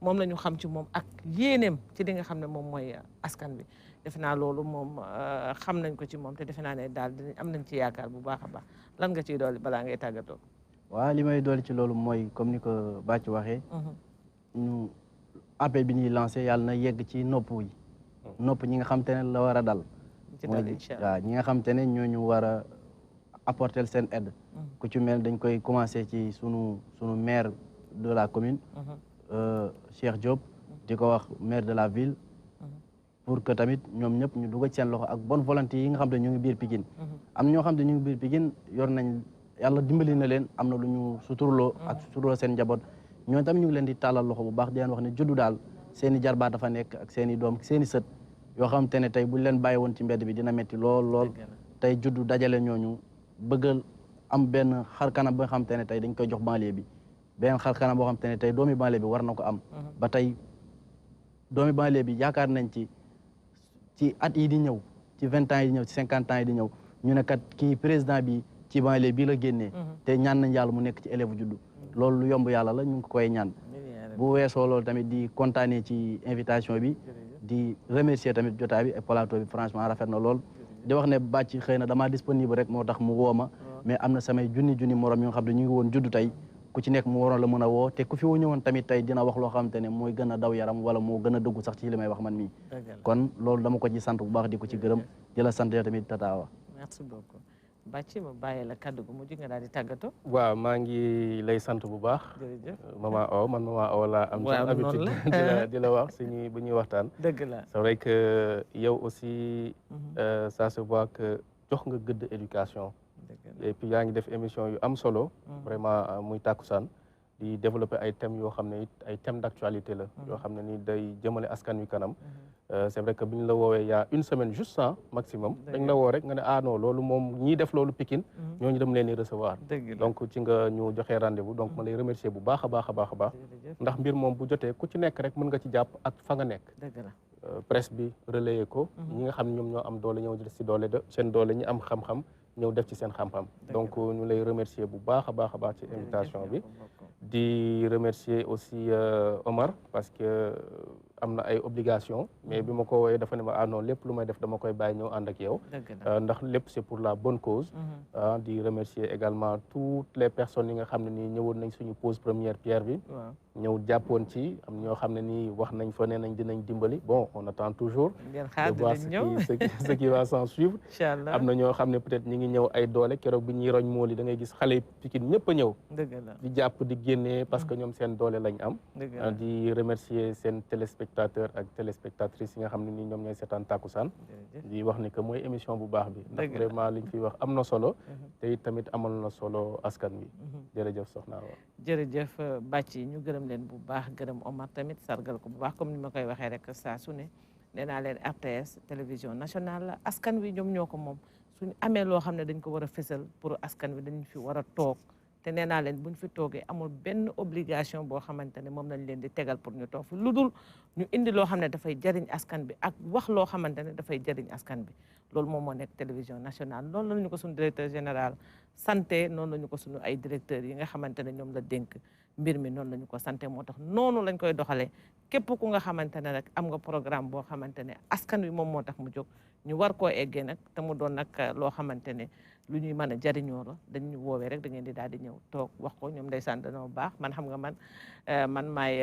moom la ñu xam ci moom ak yéeneem ci li nga xam ne moom mooy askan bi defe naa loolu moom xam nañ ko ci moom te defe naa ne daal am nañ ci yaakaar bu baax a baax lan nga ciy dolli balaa ngay tàggatoo. waaw li may dolli ci loolu mooy comme ni ko Bathie waxee ñu appel bi ñuy lancé yàlla na yegg ci nopp yi nopp ñi nga xam te ne la war a dal waaw ñi nga xam te ne ñooñu war a apporter seen aide ku ci mel dañ koy commencé ci sunu maire de la commune Cheikh Diop di ko wax maire de la ville pour que tamit ñoom ñëpp ñu dugal seen loxo ak bonne volonté yi nga xam te ñu ngi biir Pikine am ñoo xam te ñu ngi biir Pikine yor nañ yàlla dimbali na leen am na lu ñu suturloo ak suturloo seen njaboot ñooñu tamit ñu ngi leen di tàllal loxo bu baax di leen wax ne juddu daal seen i jarbaat dafa nekk ak seen i doom seen i sët yoo xam te ne tey buñ leen bàyyi woon ci mbedd bi dina metti lool tey juddu dajale ñooñu bëggal am benn xar kanam ba nga xam te ne tey dañ koy jox banlieue bi benn xar kanam boo xam te ne tey doomi banlieue bi war na ko am ba tey doomi banlieue bi yaakaar nañ ci at yi di ñëw ci 20 ans yi di ñëw ci 50 ans yi di ñëw ñu ne kat kii président bi ci banlieue bii la génnee te ñaan nañ yàlla mu nekk ci élève juddu loolu lu yomb yàlla la ñu ngi koy ñaan bu weesoo loolu tamit di kontaanee ci invitation bi di remercier tamit jotaay bi et plateau bi franchement rafet na lool di wax ne bàcc xëy na damaa disponible rek moo tax mu woo ma mais am na samay junni morom yoo xam ne ñu ngi woon juddu tey ku ci nekk mu waroon la mën a woo te ku fi ñëwoon tamit tey dina wax loo xamante ne mooy gën a daw yaram wala moo gën a dëggu sax ci li may wax man mii kon loolu dama ko ci sant bu baax di ko ci gërëm di la sant tamit Tata Awa. Merci beaucoup Bathie ma bàyyi la kaddu gu mujj nga daal di tàggatoo. waaw maa ngi lay sant bu baax. jërëjëf maman Awa man maman Awa laa am. waaw habitude di la wax suñuy bu ñuy waxtaan. dëgg la c'est vrai que yow aussi. ça se voit que jox nga gëdd éducation. et puis yaa ngi def émission yu am solo. vraiment muy Takusaan di développer ay thèmes yoo xam ne it ay thèmes d'actualité la. yoo xam ne ni day jëmale askan wi kanam. c'est vrai que bi ñu la woowee il y a une semaine juste ça maximum dañ la woo rek nga ne ah non loolu moom ñiy def loolu Pikine ñooñu dem leen di recevoir donc ci nga ñu joxee rendez-vous donc ma lay remercier bu baax a baax a baax a baax ndax mbir moom bu jotee ku ci nekk rek mën nga ci jàpp ak fa nga nekk presse bi relayer ko ñi nga xam ne ñoom ñoo am doole ñëw def si doole seen doole ñi am xam-xam ñëw def ci seen xam-xam donc ñu lay remercier bu baax a baax a baax ci invitation bi di remercier aussi Omar parce que am na ay obligation mais bi ma ko woowee dafa ne ma ah non lépp lu may def dama koy bàyyi ñëw ànd ak yow ndax lépp c'est pour la bonne cause di remercier également toutes les personnes yi nga xam ne nii ñëwoon nañ suñu pose première pierre bi ñëw jàppoon ci am ñoo xam ne nii wax nañ fa ne nañ dinañ dimbali bon on attend toujours de voir ce qui va s'en suivre am na ñoo xam ne peut-être ñi ngi ñëw ay doole keroog bi ñuy roñ mool yi da ngay gis xale Pikine ñëpp a ñëw di jàpp di génnee parce que ñoom seen doole lañ am di remercier seen téléspectateurs ak téléspectatrices yi nga xam ne nii ñoom ñooy seetaan Takusaan di wax ni que mooy émission bu baax bi ndax vraiment liñ fiy wax am na solo te it tamit amal na solo askan wi jërëjëf soxna Awa jërëjëf Bathie ñu gërëm leen bu baax gërëm Omar tamit sargal ko bu baax comme ni ma koy waxee rek saa su ne nee naa leen RTS télévision nationale la askan wi ñoom ñoo ko moom suñu amee loo xam ne dañ ko war a fësal pour askan wi dañ fi war a toog te nee naa leen buñ fi toogee amul benn obligation boo xamante ne moom lañ leen di tegal pour ñu toog fi lu dul ñu indi loo xam ne dafay jëriñ askan bi ak wax loo xamante ne dafay jëriñ askan bi loolu moom moo nekk télévision nationale loolu la ñu ko suñu directeur général santé noonu la ñu ko suñu ay directeurs yi nga xamante ne ñoom la dénk mbir mi noonu la ñu ko santé moo tax noonu lañ koy doxalee képp ku nga xamante ne rek am nga programme boo xamante ne askan wi moom moo tax mu jóg ñu war koo eggee nag te mu doon nag loo xamante ne lu ñuy mën a jariñoo la dañu woowee rek da ngeen di daal di ñëw toog wax ko ñoom ndeysaan dañoo baax man xam nga man maay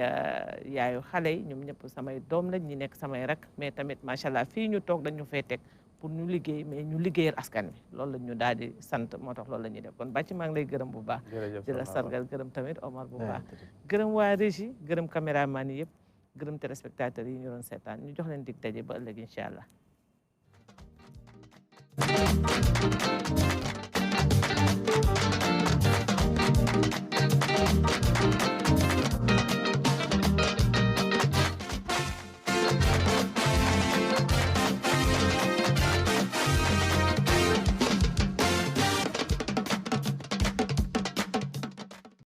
yaayu xale yi ñoom ñëpp samay doom lañ ñi nekk samay rek mais tamit macha allah fii ñu toog dañu fay teg pour ñu liggéey mais ñu liggéeyal askan wi loolu la ñu daal di sant moo tax loolu la ñuy def kon Bathie maa ngi lay gërëm bu baax di la sargal gërëm tamit Omar bu baax gërëm waa régie gërëm caméraman yi yëpp gërëm téléspectateurs yi ñu doon seetaan ñu jox leen dig daje ba ëllëg incha allah